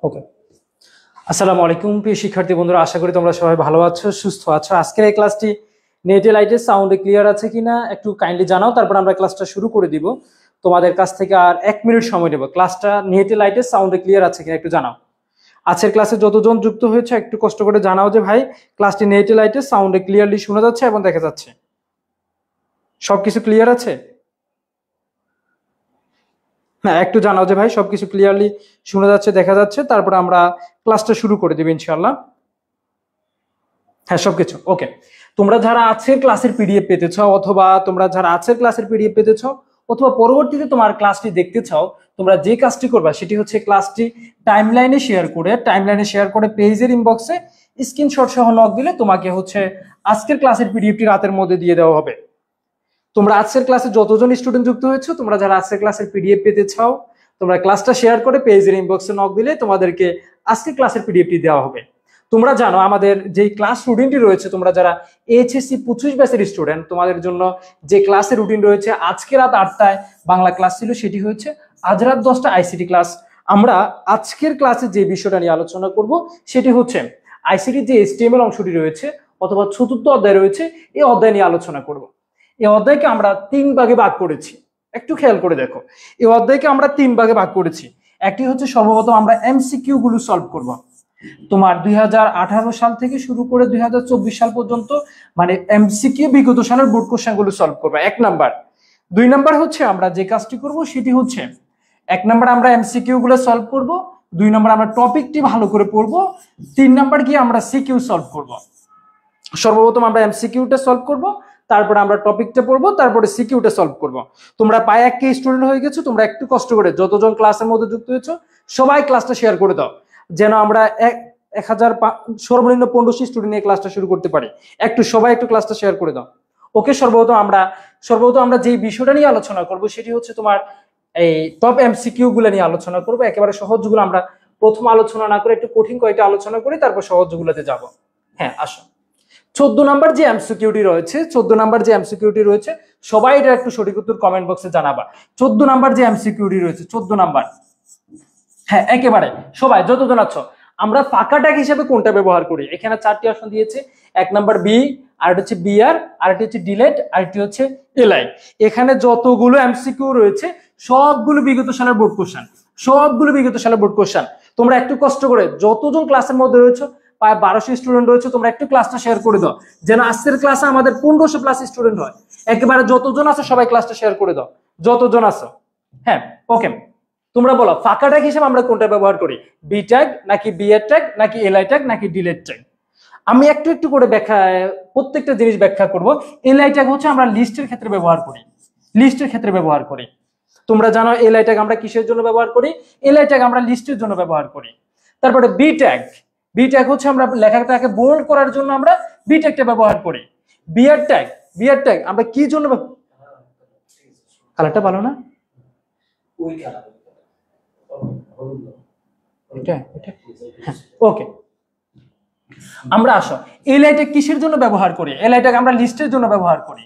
ওকে, আসসালামু আলাইকুম প্রিয় শিক্ষার্থী বন্ধুরা, আশা করি তোমরা সবাই ভালো আছো, সুস্থ আছো। আজকের এই ক্লাসটি নেটে লাইটে সাউন্ডে ক্লিয়ার আছে কিনা একটু কাইন্ডলি জানাও, তারপর আমরা ক্লাসটা শুরু করে দিব। তোমাদের কাছ থেকে আর 1 মিনিট সময় নেব। ক্লাসটা নেটে লাইটে সাউন্ডে ক্লিয়ার আছে কিনা একটু জানাও। আজকের ক্লাসে যতজন যুক্ত হয়েছে একটু কষ্ট করে জানাও যে ভাই ক্লাসটি নেটে লাইটে সাউন্ডে ক্লিয়ারলি শোনা যাচ্ছে এবং দেখা যাচ্ছে, সবকিছু ক্লিয়ার আছে। হ্যাঁ, একটু জানাও যে ভাই সবকিছু ক্লিয়ারলি শোনা যাচ্ছে, দেখা যাচ্ছে, তারপর আমরা ক্লাসটা শুরু করে দেব ইনশাআল্লাহ। হ্যাঁ, সবকিছু ওকে। তোমরা যারা আজকের ক্লাসের পিডিএফ পেতে চাও, অথবা অথবা পরবর্তীতে তোমার ক্লাসটি দেখতে চাও, তোমরা যে কাজটি করবা সেটি হচ্ছে ক্লাসটি টাইমলাইনে শেয়ার করে পেজের ইনবক্সে স্ক্রিনশট সহ নক দিলে তোমাকে হচ্ছে আজকের ক্লাসের পিডিএফটি রাতের মধ্যে দিয়ে দেওয়া হবে। তোমরা আজকের ক্লাসে যতজন স্টুডেন্ট যুক্ত হয়েছো, তোমরা যারা আজকের ক্লাসের পিডিএফ পেতে চাও, তোমরা ক্লাসটা শেয়ার করে পেজের ইনবক্সে নক দিলে তোমাদেরকে আজকের ক্লাসের পিডিএফটি দেওয়া হবে। তোমরা জানো আমাদের যে ক্লাস রুটিনটি রয়েছে, তোমরা যারা এইচএসসি 25 ব্যাচের স্টুডেন্ট, তোমাদের জন্য যে ক্লাসের রুটিন রয়েছে, আজকে রাত 8টায় বাংলা ক্লাস ছিল, সেটি হচ্ছে আজ রাত 10টা আইসিটি ক্লাস। আমরা আজকের ক্লাসে যে বিষয়টা নিয়ে আলোচনা করব সেটি হচ্ছে আইসিটির যে এসটিএমএল অংশটি রয়েছে অথবা চতুর্থ অধ্যায় রয়েছে, এই অধ্যায় নিয়ে আলোচনা করব। এই অধ্যায়কে আমরা 3 ভাগে ভাগ করেছি, একটু খেয়াল করে দেখো। এই অধ্যায়কে আমরা 3 ভাগে ভাগ করেছি। একটি হচ্ছে সর্বপ্রথম আমরা এমসিকিউ গুলো সলভ করব। তোমার 2018 সাল থেকে শুরু করে 2024 সাল পর্যন্ত, মানে এমসিকিউ বিগত সালের বোর্ড কোশ্চেন গুলো সলভ করবো, 1 নাম্বার। 2 নাম্বার হচ্ছে আমরা যে কাজটি করব সেটি হচ্ছে 1 নাম্বার আমরা এমসিকিউ গুলো সলভ করব, 2 নাম্বার আমরা টপিকটি ভালো করে পড়বো, 3 নাম্বার গিয়ে আমরা সিকিউ সলভ করব। সর্বপ্রথম আমরা এমসিকিউটা সলভ করব, তারপরে আমরা টপিকটা পড়বো, তারপরে সিকিউটা সলভ করব। তোমরা প্রায় 1K স্টুডেন্ট হয়ে গেছো, তোমরা একটু কষ্ট করে যতজন ক্লাসের মধ্যে যুক্ত হয়েছো সবাই ক্লাসটা শেয়ার করে দাও, যেন আমরা 1000 সর্বনিম্ন 1500 স্টুডেন্ট নিয়ে ক্লাসটা শুরু করতে পারি। সবাই একটু ক্লাসটা শেয়ার করে দাও। ওকে, সর্বপ্রথম আমরা যে বিষয়টা নিয়ে আলোচনা করব সেটি হচ্ছে তোমার এই টপ এমসিকিউ গুলো নিয়ে আলোচনা করব। একেবারে সহজগুলো আমরা প্রথম আলোচনা না করে একটু কঠিন কয়েকটা আলোচনা করি, তারপর সহজগুলোতে যাব। হ্যাঁ, আসো। 14 নাম্বার যে এমসিকিউটি রয়েছে সবাই এটা একটু সঠিক উত্তর কমেন্ট বক্সে জানাবা। 14 নাম্বার যে এমসিকিউটি রয়েছে, 14 নাম্বার, হ্যাঁ একেবারে সবাই যতজন আছো, আমরা ফাঁকা ট্যাগ হিসেবে কোনটা ব্যবহার করি? এখানে 4টি অপশন দিয়েছে। 1 নাম্বার বি, আরেকটি হচ্ছে বিআর, আরেকটি হচ্ছে ডিলেট, আরেকটি হচ্ছে এলআই। এখানে যতগুলো এমসিকিউ রয়েছে সবগুলো বিগত সালের বোর্ড কোশ্চেন। তোমরা একটু কষ্ট করে যতজন ক্লাসের মধ্যে রয়েছে, প্রায় 1200 স্টুডেন্ট রয়েছে, তোমরা একটু ক্লাসটা শেয়ার করে দাও, যেন আজকের ক্লাসে আমাদের 1500 প্লাস স্টুডেন্ট হয়। একেবারে যতজন আছে সবাই ক্লাসটা শেয়ার করে দাও, যতজন আছো। হ্যাঁ, ওকে। তোমরা বলো ফাঁকা ট্যাগ হিসেবে আমরা কোনটা ব্যবহার করি? বি ট্যাগ নাকি বিআর ট্যাগ নাকি এলআই ট্যাগ নাকি ডিলেট ট্যাগ? আমি একটু একটু করে প্রত্যেকটা জিনিস ব্যাখ্যা করব। এলআই ট্যাগ হচ্ছে আমরা লিস্টের ক্ষেত্রে ব্যবহার করি। তোমরা জানো এলআই ট্যাগ আমরা কিসের জন্য ব্যবহার করি? এলআই ট্যাগ আমরা লিস্টের জন্য ব্যবহার করি। তারপরে বি ট্যাগ হচ্ছে আমরা লেখাটাকে বোল্ড করার জন্য আমরা বি ট্যাগটা ব্যবহার করি। বিআর ট্যাগ আমরা কি জন্য কালারটা ভালো না? ওকে, আমরা আসো এলআই ট্যাগ কিসের জন্য ব্যবহার করি? এলআই ট্যাগ আমরা লিস্টের জন্য ব্যবহার করি।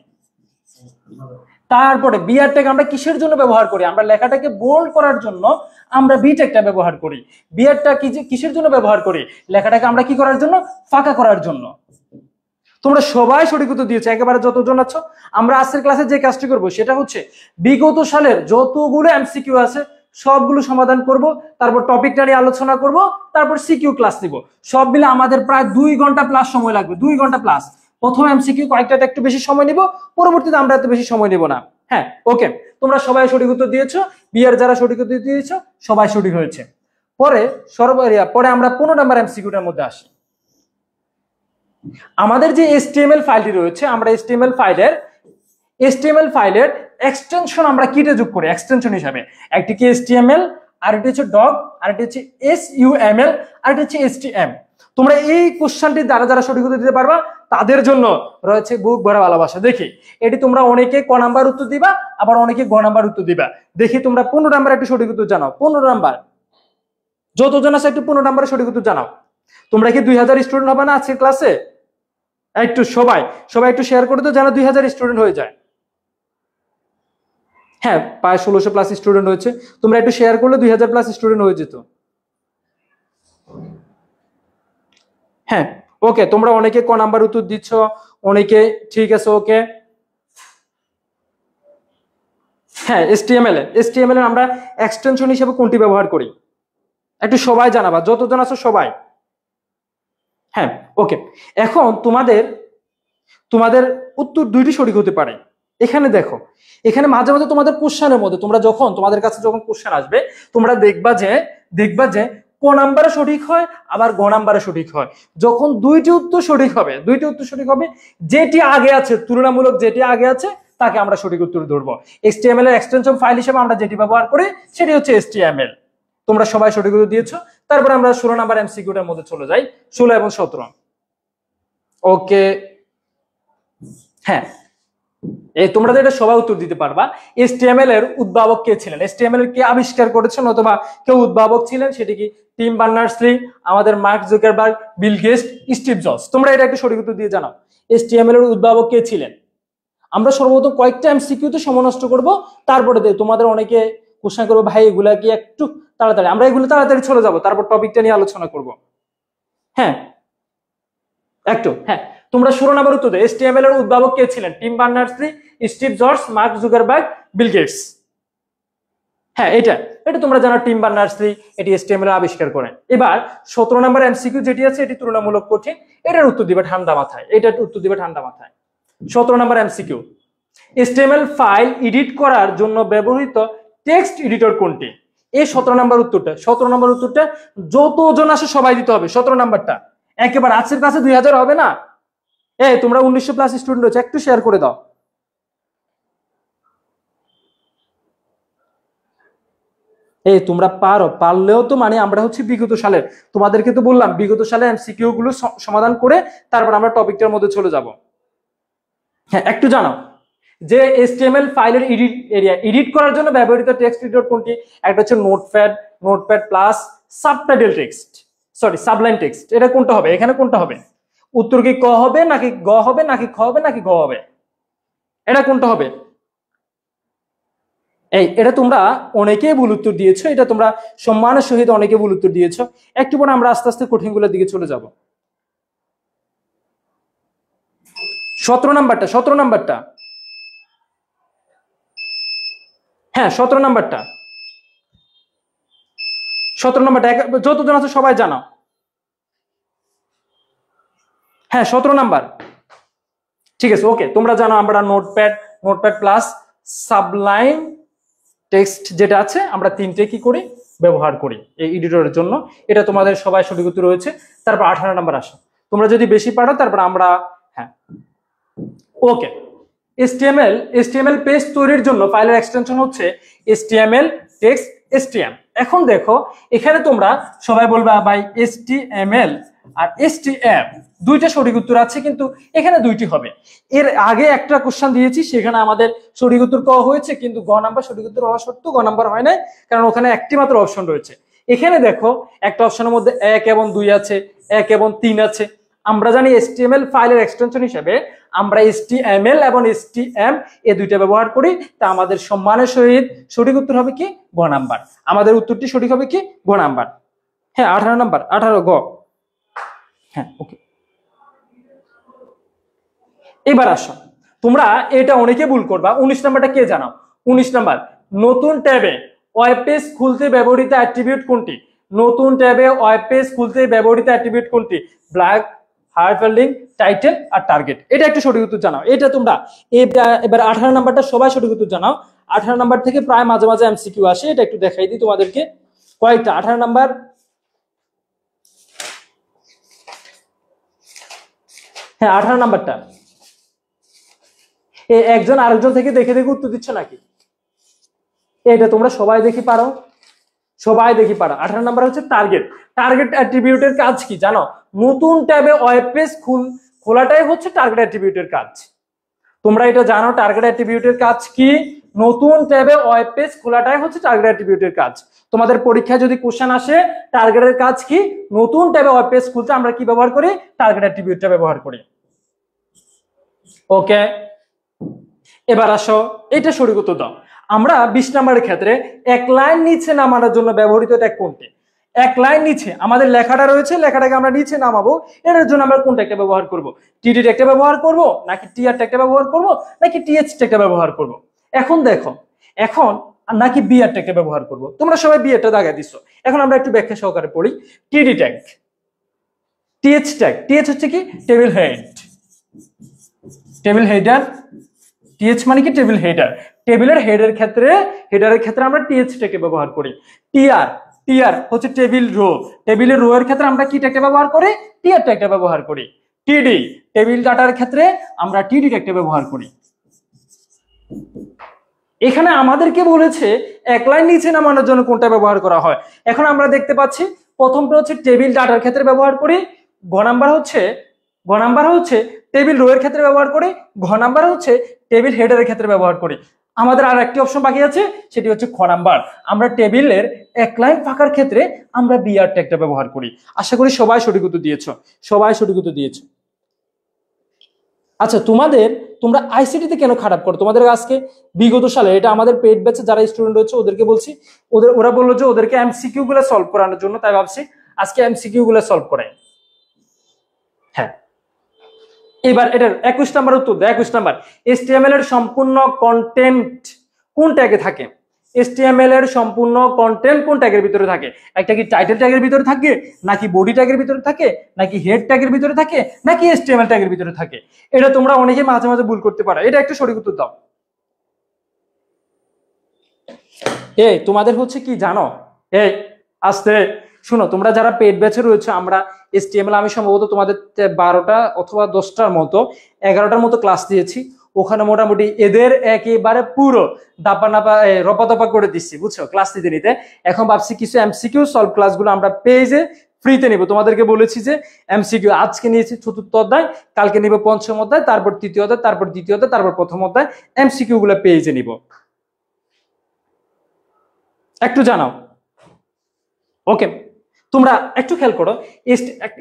তারপরে বিআর ট্যাগ আমরা কিসের জন্য ব্যবহার করি? আমরা লেখাটাকে বোল্ড করার জন্য আমরা বি ট্যাগটা ব্যবহার করি। বিআর ট্যাগ কিসের জন্য ব্যবহার করি? লেখাটাকে আমরা কি করার জন্য? ফাঁকা করার জন্য। তোমরা সবাই সঠিক উত্তর দিয়েছো, একেবারে যতজন আছো। আমরা আজকের ক্লাসে যে কাজটি করব সেটা হচ্ছে বিগত সালের যতগুলো এমসিকিউ আছে সবগুলো সমাধান করব, তারপর টপিকটা নিয়ে আলোচনা করব, তারপর সিকিউ ক্লাস নিব। সব মিলে আমাদের প্রায় 2 ঘন্টা প্লাস সময় লাগবে, 2 ঘন্টা প্লাস। প্রথম এমসিকিউ কয়েকটাতে একটু বেশি সময় নিব, পরবর্তীতে আমরা এত বেশি সময় নিব না। হ্যাঁ, ওকে। তোমরা সবাই সঠিক উত্তর দিয়েছো, বিআর যারা সঠিক উত্তর দিয়েছো সবাই সঠিক হয়েছে। পরে আমরা 15 নাম্বার এমসিকিউটার মধ্যে আসি। আমাদের যে এসটিএমএল ফাইলটি রয়েছে, আমরা এসটিএমএল ফাইলের এক্সটেনশন আমরা কিটে যোগ করি এক্সটেনশন হিসাবে। একটি কি এসটিএমএল, আরেকটি হচ্ছে ডক, আরেকটি হচ্ছে এসইউএমএল, আরেকটি হচ্ছে এসটিএম। তোমরা এই কোশ্চেনটি যারা সঠিক উত্তর দিতে পারবা তাদের জন্য রয়েছে বুক ভরা ভালোবাসা। দেখি এটি তোমরা অনেকে ক নাম্বার উত্তর দিবা, আবার অনেকে গ নাম্বার উত্তর দিবা। দেখি তোমরা 15 নাম্বার একটু সঠিক উত্তর জানাও। 15 নাম্বার যতজন আছে একটু 15 নাম্বারের সঠিক উত্তর জানাও। তোমরা কি 2000 স্টুডেন্ট হবে না আজকের ক্লাসে? একটু সবাই একটু শেয়ার করে দাও যেন 2000 স্টুডেন্ট হয়ে যায়। হ্যাঁ, প্রায় 1600 প্লাস স্টুডেন্ট হয়েছে। তোমরা একটু শেয়ার করলে 2000 প্লাস স্টুডেন্ট হয়ে যেত। হ্যাঁ ওকে, তোমরা অনেকে ক নাম্বার উত্তর দিচ্ছ, অনেকে ঠিক আছে ওকে। হ্যাঁ এসটিএমএল এর আমরা এক্সটেনশন হিসেবে কোনটি ব্যবহার করি একটু সবাই জানাবা, যতজন আছো সবাই। হ্যাঁ ওকে, এখন তোমাদের তোমাদের উত্তর দুইটি সঠিক হতে পারে। এখানে দেখো, এখানে মাঝে মাঝে তোমাদের কোশ্চেনের মধ্যে তোমরা যখন তোমাদের কাছে যখন কোশ্চেন আসবে তোমরা দেখবা যে ক নাম্বারে সঠিক হয় আবার গ নাম্বারে সঠিক হয়। যখন দুইটি উত্তর সঠিক হবে যেটি আগে আছে, তুলনামূলক যেটি আগে আছে তাকে আমরা সঠিক উত্তর ধরবো। এসটিএমএল এর এক্সটেনশন ফাইল হিসেবে আমরা যেটি ব্যবহার করি সেটি হচ্ছে এসটিএমএল। তোমরা সবাই সঠিক উত্তর দিয়েছো। তারপর আমরা 16 নাম্বার এমসিকিউটার মধ্যে চলে যাই, 16 এবং 17। ওকে হ্যাঁ, এই তোমরা তো এটা সবাই উত্তর দিতে পারবা। এসটিএমএল এর উদ্ভাবক কে ছিলেন, এসটিএমএল এর কে আবিষ্কার করেছেন অথবা কেউ উদ্ভাবক ছিলেন, সেটি কি টিম বার্নার্স-লি, আমাদের Mark Zuckerberg, Bill Gates, Steve Jobs? তোমরা এটা একটু সঠিক উত্তর দিয়ে জানাও। এসটিএমএল এর উদ্ভাবক কে ছিলেন? আমরা সর্বপ্রথম কয়েকটা এমসিকিউতে সময় নষ্ট করব, তারপরে তোমাদের অনেকে কোশ্চেন করবো ভাই এগুলা কি একটু তাড়াতাড়ি, আমরা এগুলো তাড়াতাড়ি চলে যাব, তারপর টপিকটা নিয়ে আলোচনা করব। হ্যাঁ একটু হ্যাঁ, তোমরা 16 নাম্বার উত্তর দাও। এসটিএমএল এর উদ্ভাবক কে ছিলেন? Tim Berners Lee, Steve Jobs, Mark Zuckerberg, Bill Gates. হ্যাঁ এটা তোমরা জানো, টিম বার্নার্স-লি এটি এসটিএমএল এর আবিষ্কার করেন। এবার 17 নাম্বার এমসিকিউ যেটি আছে এটি তুলনামূলক কঠিন, এটার উত্তর দিবে ঠান্ডা মাথায়, 17 number MCQ, HTML file edit করার জন্য ব্যবহৃত টেক্সট এডিটর কোনটি? এই 17 নাম্বার উত্তরটা যতজন আসে সবাই দিতে হবে। 17 নাম্বারটা একেবারে আজকের কাছে 2000 হবে না। এই তোমরা 1900 প্লাস স্টুডেন্ট রয়েছে, একটু শেয়ার করে দাও। এই তোমরা পারলেও তো মানে আমরা হচ্ছে বিগত সালের, তোমাদেরকে তো বললাম বিগত সালে এমসিকিউ গুলো সমাধান করে তারপর আমরা টপিকটার মধ্যে চলে যাব। হ্যাঁ একটু জানাও যে এসটিএমএল ফাইলের এডিট করার জন্য ব্যবহৃত টেক্সট এডিটর কোনটি? একটা হচ্ছে notepad plus subtitle text, Sublime text. এটা কোনটা হবে? এখানে কোনটা হবে? উত্তর কি ক হবে নাকি গ হবে নাকি খ হবে নাকি গ হবে? এটা কোনটা হবে? এটা তোমরা অনেকেই ভুল উত্তর দিয়েছো, এটা তোমরা সম্মানের সহিত অনেকে ভুল উত্তর দিয়েছো। একটু পরে আমরা আস্তে আস্তে কঠিন গুলোর দিকে চলে যাব। 17 নাম্বারটা হ্যাঁ 17 নাম্বারটা যতজন আছে সবাই জানাও। হ্যাঁ 17 নাম্বার ঠিক আছে ওকে, তোমরা জানো আমরা নোটপ্যাড প্লাস সাবলাইম টেক্সট যেটা আছে আমরা তিনটে কি করি ব্যবহার করি এই এডিটরের জন্য। এটা তোমাদের সবাই সঠিক উত্তর রয়েছে। তারপর 18 নাম্বার আসো, তোমরা যদি বেশি পারো তারপর আমরা হ্যাঁ ওকে। এসটিএমএল পেজ তৈরির জন্য ফাইলের এক্সটেনশন হচ্ছে এসটিএমএল টেক্সট এসটিএম। এখন দেখো এখানে তোমরা সবাই বলবা ভাই এসটিএমএল আর এসটিএম দুইটা সঠিক উত্তর আছে, কিন্তু এখানে দুইটি হবে। এর আগে একটা কোশ্চেন দিয়েছি সেখানে আমাদের সঠিক উত্তর ক হয়েছে, কিন্তু গ নাম্বার সঠিক উত্তর হওয়া সত্ত্বেও গ নাম্বার হয় না, কারণ ওখানে একটি মাত্র অপশন রয়েছে। এখানে দেখো একটা অপশনের মধ্যে 1 এবং 2 আছে, 1 এবং 3 আছে। আমরা জানি এসটিএমএল ফাইলের এক্সটেনশন হিসেবে আমরা এসটিএমএল এবং এসটিএম এই দুইটা ব্যবহার করি। তা আমাদের সম্মানের সহিত সঠিক উত্তর হবে কি গ নাম্বার। আমাদের উত্তরটি সঠিক হবে কি গ নাম্বার। হ্যাঁ 18 নাম্বার 18 গ। হ্যাঁ ওকে, এবার আসো তোমরা এটা অনেকে ভুল করবা। 19 নাম্বারটা কে জানাও? 19 নাম্বার, নতুন ট্যাবে ওয়েব পেজ খুলতে ব্যবহৃত অ্যাট্রিবিউট কোনটি? নতুন ট্যাবে ওয়েব পেজ খুলতে ব্যবহৃত অ্যাট্রিবিউট কোনটি? ব্ল্যাক, হাইপারলিংক, টাইটেল আর টার্গেট। এটা একটু সঠিক উত্তর জানাও। এটা তোমরা এবার 18 নাম্বারটা সবাই সঠিক উত্তর জানাও। 18 নাম্বার থেকে প্রায় মাঝে মাঝে এমসিকিউ আসে, এটা একটু দেখাই দিই তোমাদেরকে কয়েকটা। 18 নাম্বার হ্যাঁ 18 নাম্বারটা একজন আরেকজন থেকে দেখে দেখে উত্তর দিচ্ছ নাকি? এটা তোমরা সবাই দেখি পারো। 18 নাম্বার হচ্ছে টার্গেট অ্যাট্রিবিউটের কাজ কি জানো? নতুন ট্যাবে ওয়েব পেজ খোলাটাই হচ্ছে টার্গেট অ্যাট্রিবিউটের কাজ। তোমরা এটা জানো টার্গেট অ্যাট্রিবিউটের কাজ কি? নতুন ট্যাবে ওয়েব পেজ খোলাটাই হচ্ছে টার্গেট অ্যাট্রিবিউটের কাজ। তোমাদের পরীক্ষায় যদি কোশ্চেন আসে টার্গেটের কাজ কি, নতুন ট্যাবে ওয়েব পেজ খুলতে আমরা কি ব্যবহার করি? টার্গেট অ্যাট্রিবিউটটা ব্যবহার করি। ওকে, এবার আসো এটা সঠিক উত্তর দাও। আমরা 20 নাম্বারের ক্ষেত্রে এক লাইন নিচে নামানোর জন্য ব্যবহৃত ট্যাগ কোনটি? এক লাইন নিচে আমাদের লেখাটা রয়েছে, লেখাটাকে আমরা নিচে নামাবো, এর জন্য আমরা কোনটা একটা ব্যবহার করব? টিডি একটা ব্যবহার করব, নাকি টিআর একটা ব্যবহার করব, নাকি টিএইচ একটা ব্যবহার করব? এখন দেখো, এখন নাকি বিআর একটা ব্যবহার করব? তোমরা সবাই বিআরটা দাগা দিছো। এখন আমরা একটু ব্যাখ্যা সহকারে পড়ি। টিডি ট্যাগ, টিএইচ ট্যাগ, টিএইচ হচ্ছে কি table head, table header, TH মানে কি টেবিল হেডার, টেবিলের হেডের ক্ষেত্রে, হেডারের ক্ষেত্রে আমরা টিএইচ টাকে ব্যবহার করি। টিআর, টিআর হচ্ছে টেবিল রো, টেবিলের রো এর ক্ষেত্রে আমরা কি টাকে ব্যবহার করি? টিআর টাকে ব্যবহার করি। টিডি, টেবিল ডাটার ক্ষেত্রে আমরা টিডি টাকে ব্যবহার করি। এখানে আমাদেরকে বলেছে এক লাইন নিচে নামানোর জন্য কোনটা ব্যবহার করা হয়। এখন আমরা দেখতে পাচ্ছি প্রথমটা হচ্ছে টেবিল ডাটার ক্ষেত্রে ব্যবহার করি, গ নাম্বার হচ্ছে টেবিল রো এর ক্ষেত্রে ব্যবহার করি, ঘ নাম্বার হচ্ছে টেবিল হেডারের ক্ষেত্রে ব্যবহার করি। আমাদের আর একটি অপশন বাকি আছে, সেটি হচ্ছে খ নাম্বার, আমরা টেবিলের এক লাইন ফাঁকার ক্ষেত্রে আমরা বিআর ট্যাগটা ব্যবহার করি। আশা করি সবাই সঠিক উত্তর দিয়েছো, সবাই সঠিক উত্তর দিয়েছো। আচ্ছা, তোমরা আইসিটিতে কেন খারাপ করো? তোমাদের আজকে বিগত সালে, এটা আমাদের পেড ব্যাচে যারা স্টুডেন্ট রয়েছে ওদেরকে বলছি, ওরা বললো যে ওদেরকে এমসিকিউ গুলো সলভ করানোর জন্য, তাই ভাবছি আজকে এমসিকিউ গুলো সলভ করাই। হ্যাঁ, এবার এটার 21 নাম্বার উত্তর দেয়। 21 নাম্বার, HTML এর সম্পূর্ণ কন্টেন্ট কোন ট্যাগে থাকে? HTML এর সম্পূর্ণ কন্টেন্ট কোন ট্যাগের ভিতরে থাকে? একটা কি টাইটেল ট্যাগের ভিতরে থাকে, নাকি বডি ট্যাগের ভিতরে থাকে, নাকি হেড ট্যাগের ভিতরে থাকে, নাকি HTML ট্যাগের ভিতরে থাকে? এটা তোমরা অনেকে মাঝে মাঝে ভুল করতে পারো, এটা একটা সঠিক উত্তর দাও। এই তোমাদের হচ্ছে কি জানো, এই আস্তে শুনো, তোমরা যারা পেড ব্যাচে রয়েছে, আমরা HTML আমি সম্ভবত তোমাদের 12টা অথবা 10টার মতো 11টার মতো ক্লাস দিয়েছি। ওখানে মোটামুটি এদের একেবারে পুরো দাপা নাপা রপা দপা করে দিচ্ছি, বুঝছো, ক্লাস নিতে নিতে। এখন ভাবছি কিছু এমসিকিউ সলভ ক্লাসগুলো আমরা পেজে ফ্রিতে নিব। তোমাদেরকে বলেছি যে এমসিকিউ আজকে নিয়েছি 4র্থ অধ্যায়, কালকে নিব 5ম অধ্যায়, তারপর 3য় অধ্যায়, তারপর 2য় অধ্যায়, তারপর 1ম অধ্যায়, এমসিকিউ গুলো পেজে নিব। একটু জানাও, ওকে? তোমরা একটু খেয়াল করো,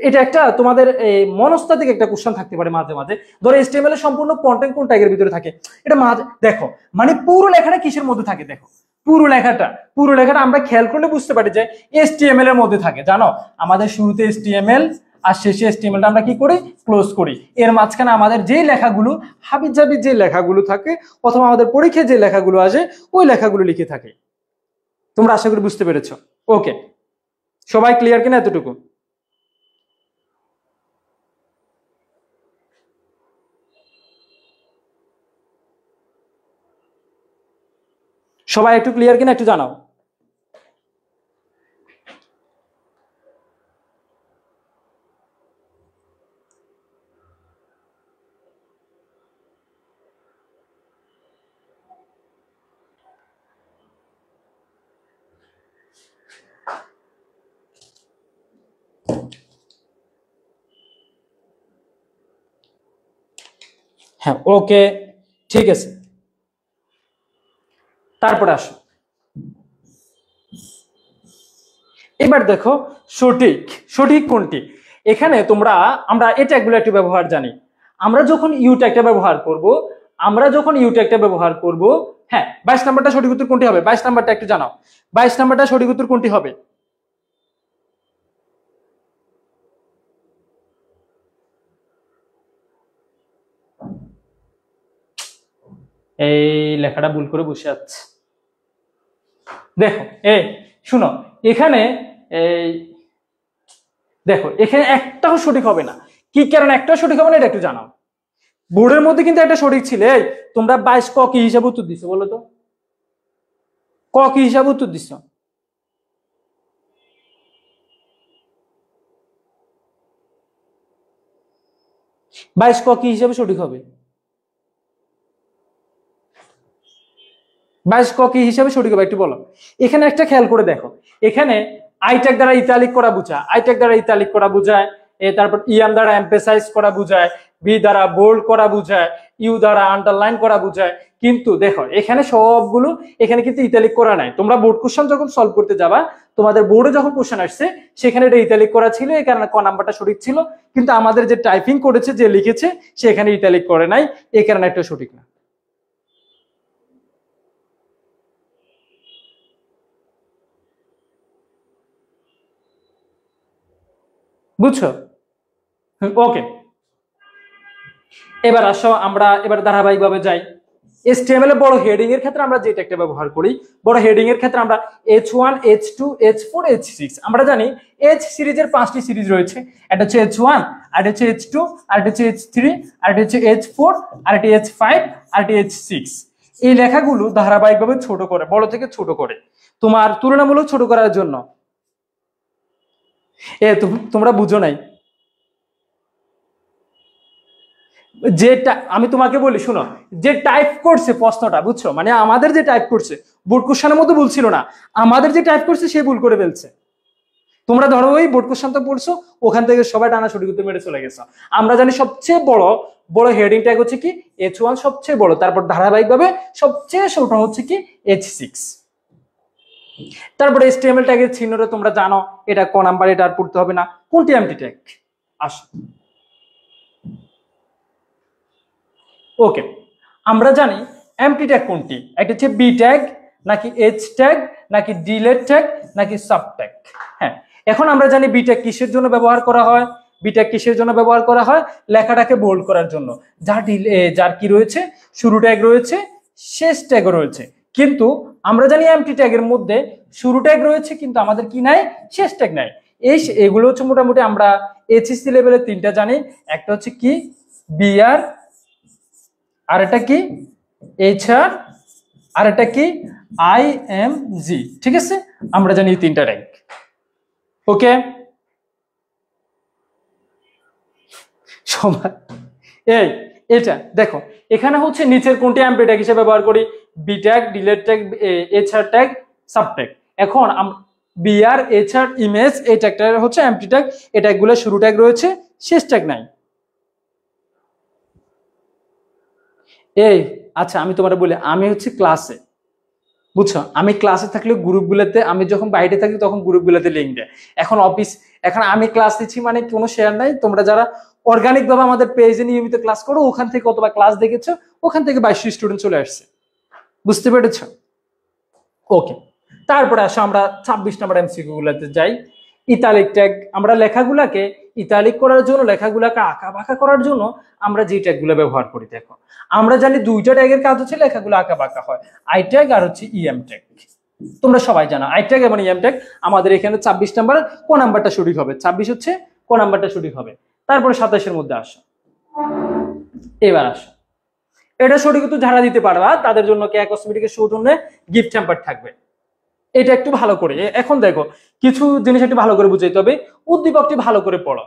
এটা একটা তোমাদের মনস্তাত্ত্বিক একটা কোশ্চেন থাকতে পারে মাঝে মাঝে। ধরো HTML এর সম্পূর্ণ কন্টেন্ট কোন ট্যাগের ভিতরে থাকে? এটা মাঝে দেখো, মানে পুরো লেখাটা কিসের মধ্যে থাকে? দেখো, পুরো লেখাটা আমরা খেয়াল করলে বুঝতে পারি যে HTML এর মধ্যে থাকে। জানো, আমাদের শুরুতে HTML আর শেষে HTML টা আমরা কি করি? ক্লোজ করি। এর মাঝখানে আমাদের যে লেখাগুলো হাবিজাবি যে লেখাগুলো থাকে, অথবা আমাদের পরীক্ষায় যে লেখাগুলো আসে, ওই লেখাগুলো লিখে থাকে। তোমরা আশা করি বুঝতে পেরেছো, ওকে? সবাই ক্লিয়ার কিনা এতটুকু? সবাই একটু ক্লিয়ার কিনা একটু জানাও। হ্যাঁ, ওকে, ঠিক আছে। তারপরে আসো, এবার দেখো সঠিক কোনটি। এখানে আমরা এই ট্যাগগুলো একটু ব্যবহার জানি। আমরা যখন ইউ ট্যাগটা ব্যবহার করব, হ্যাঁ, 22 নাম্বারটা সঠিক উত্তর কোনটি হবে? 22 নাম্বারটা একটু জানাও, 22 নাম্বারটা সঠিক উত্তর কোনটি হবে? এই লেখাটা ভুল করে বসে আছে। দেখো, শুনো, এখানে দেখো, এখানে একটাও সঠিক হবে না। কি কারণে একটাও সঠিক হবে না এটা একটু জানাও। বোর্ডের মধ্যে কিন্তু একটা সঠিক ছিল। তোমরা 22 ক কি হিসাবে উত্তর দিছো বলো তো? ক কি হিসাবে উত্তর দিছো? 22 ক কি হিসাবে সঠিক হবে? 22 ক কি হিসাবে সঠিক হবে একটু বলো। এখানে একটা খেয়াল করে দেখো, এখানে আই ট্যাগ দ্বারা ইটালিক করা বোঝায়, তারপর ইএম দ্বারা এমফেসাইজ করা বোঝায়, বি দ্বারা বোল্ড করা বোঝায়, ইউ দ্বারা আন্ডারলাইন করা বোঝায়। কিন্তু দেখো, এখানে সবগুলো এখানে কিন্তু ইটালিক করা নাই। তোমরা বোর্ড কোশ্চেন যখন সলভ করতে যাবা, তোমাদের বোর্ডে যখন কোশ্চেন আসছে সেখানে এটা ইটালিক করা ছিল, এই কারণে ক নাম্বারটা সঠিক ছিল। কিন্তু আমাদের যে টাইপিং করেছে, যে লিখেছে, সে এখানে ইটালিক করে নাই, এই কারণে একটা সঠিক না। বুঝছো? ওকে, এবার আসো আমরা এবার ধারাবাহিকভাবে যাই। HTML এ বড় হেডিং এর ক্ষেত্রে আমরা যে ট্যাগটা ব্যবহার করি, বড় হেডিং এর ক্ষেত্রে আমরা H1 H2 H4 H6, আমরা জানি H সিরিজের 5টি সিরিজ রয়েছে। এটা হচ্ছে H1, আর এটা হচ্ছে H2, আর এটা হচ্ছে H3, আর এটা হচ্ছে H4, আর এটা H5, আর এটা H6। এই লেখাগুলো ধারাবাহিকভাবে ছোট করে, বড় থেকে ছোট করে, তোমার তুলনামূলক ছোট করার জন্য। তোমরা বুঝো নাই, যেটা আমি তোমাকে বলি শুনো, যে টাইপ করছে প্রশ্নটা, বুঝছো, মানে আমাদের যে টাইপ করছে বোর্ড কোশ্চেনের মতো ভুল ছিল না, আমাদের যে টাইপ করছে সে ভুল করে ফেলছে। তোমরা ধরো ওই বোর্ড কোশ্চেন তো পড়ছো, ওখান থেকে সবাই টানা ছুটি করতে মেরে চলে গেছো। আমরা জানি সবচেয়ে বড় বড় হেডিং ট্যাগ হচ্ছে কি H1, সবচেয়ে বড়, তারপর ধারাবাহিকভাবে সবচেয়ে ছোট হচ্ছে কি H6। তারপরে HTML ট্যাগের চিহ্নটা তোমরা জানো, এটা ক নাম্বার, এটা আর পড়তে হবে না। কোনটি এমটি ট্যাগ? আসো, ওকে, আমরা জানি এমটি ট্যাগ কোনটি, একটা হচ্ছে বি ট্যাগ, নাকি এইচ ট্যাগ, নাকি ডিলেট ট্যাগ, নাকি সাব ট্যাগ। হ্যাঁ, এখন আমরা জানি বি ট্যাগ কিসের জন্য ব্যবহার করা হয়। বি ট্যাগ কিসের জন্য ব্যবহার করা হয়? লেখাটাকে বোল্ড করার জন্য। যার কি রয়েছে, শুরু ট্যাগ রয়েছে, শেষ ট্যাগ রয়েছে। কিন্তু আমরা জানি এমটি ট্যাগের মধ্যে শুরু ট্যাগ রয়েছে, কিন্তু আমাদের কি নাই, শেষ ট্যাগ নাই। এগুলো হচ্ছে মোটামুটি আমরা এইচএসসি লেভেলে 3টা জানি। একটা হচ্ছে কি বিআর, আর এটা কি এইচআর, আর এটা কি আইএমজি। ঠিক আছে, আমরা জানি 3টা র্যাঙ্ক। ওকে, সবাই এটা দেখো, এখানে হচ্ছে নিচের কোনটি এমপি ট্যাগ হিসেবে ব্যবহার করি? B tag, delete tag, HR tag, sub tag. এখন বিআর, এইচআর, ইমেজ, এই ট্যাগটা হচ্ছে এমপি ট্যাগ। এই ট্যাগগুলো শুরু ট্যাগ রয়েছে, শেষ ট্যাগ নাই। আচ্ছা, আমি তোমার বলি, আমি হচ্ছে ক্লাসে, বুঝছো, আমি ক্লাসে থাকলে গ্রুপগুলোতে, আমি যখন বাইরে থাকি তখন গ্রুপগুলোতে লিঙ্ক দেয়। এখন আমি ক্লাস দিচ্ছি মানে কোনো শেয়ার নাই। তোমরা যারা অর্গানিক ভাবে আমাদের পেজে নিয়মিত ক্লাস করো, ওখান থেকে অথবা ক্লাস দেখেছো, ওখান থেকে 2200 স্টুডেন্ট চলে আসছে। বুঝতে পেরেছো? ওকে, তারপরে আসো আমরা 26 নম্বর এমসিকিউ গুলোতে যাই। ইতালিক ট্যাগ, আমরা লেখাগুলাকে ইতালিক করার জন্য, লেখাগুলাকে আঁকা বাঁকা করার জন্য আমরা যে ট্যাগগুলো ব্যবহার করি। দেখো, আমরা জানি 2টা ট্যাগের কাজ হচ্ছে লেখাগুলো আঁকা বাঁকা হয়, আই ট্যাগ আর হচ্ছে ইএম ট্যাগ। তোমরা সবাই জানো আই ট্যাগ এবং ইএম ট্যাগ। আমাদের এখানে 26 নাম্বার কোন নাম্বারটা সঠিক হবে? 26 হচ্ছে কোন নাম্বারটা সঠিক হবে? তারপরে 27-এর মধ্যে আসো, এবার আসো, এটা সঠিক তো যারা দিতে পারবা তাদের জন্য কে কসমেটিকের সৌজন্যে গিফট হ্যাম্পার থাকবে। এটা একটু ভালো করে, এখন দেখো কিছু জিনিস একটু ভালো করে বুঝাইতে হবে। উদ্দীপকটি ভালো করে পড়ো।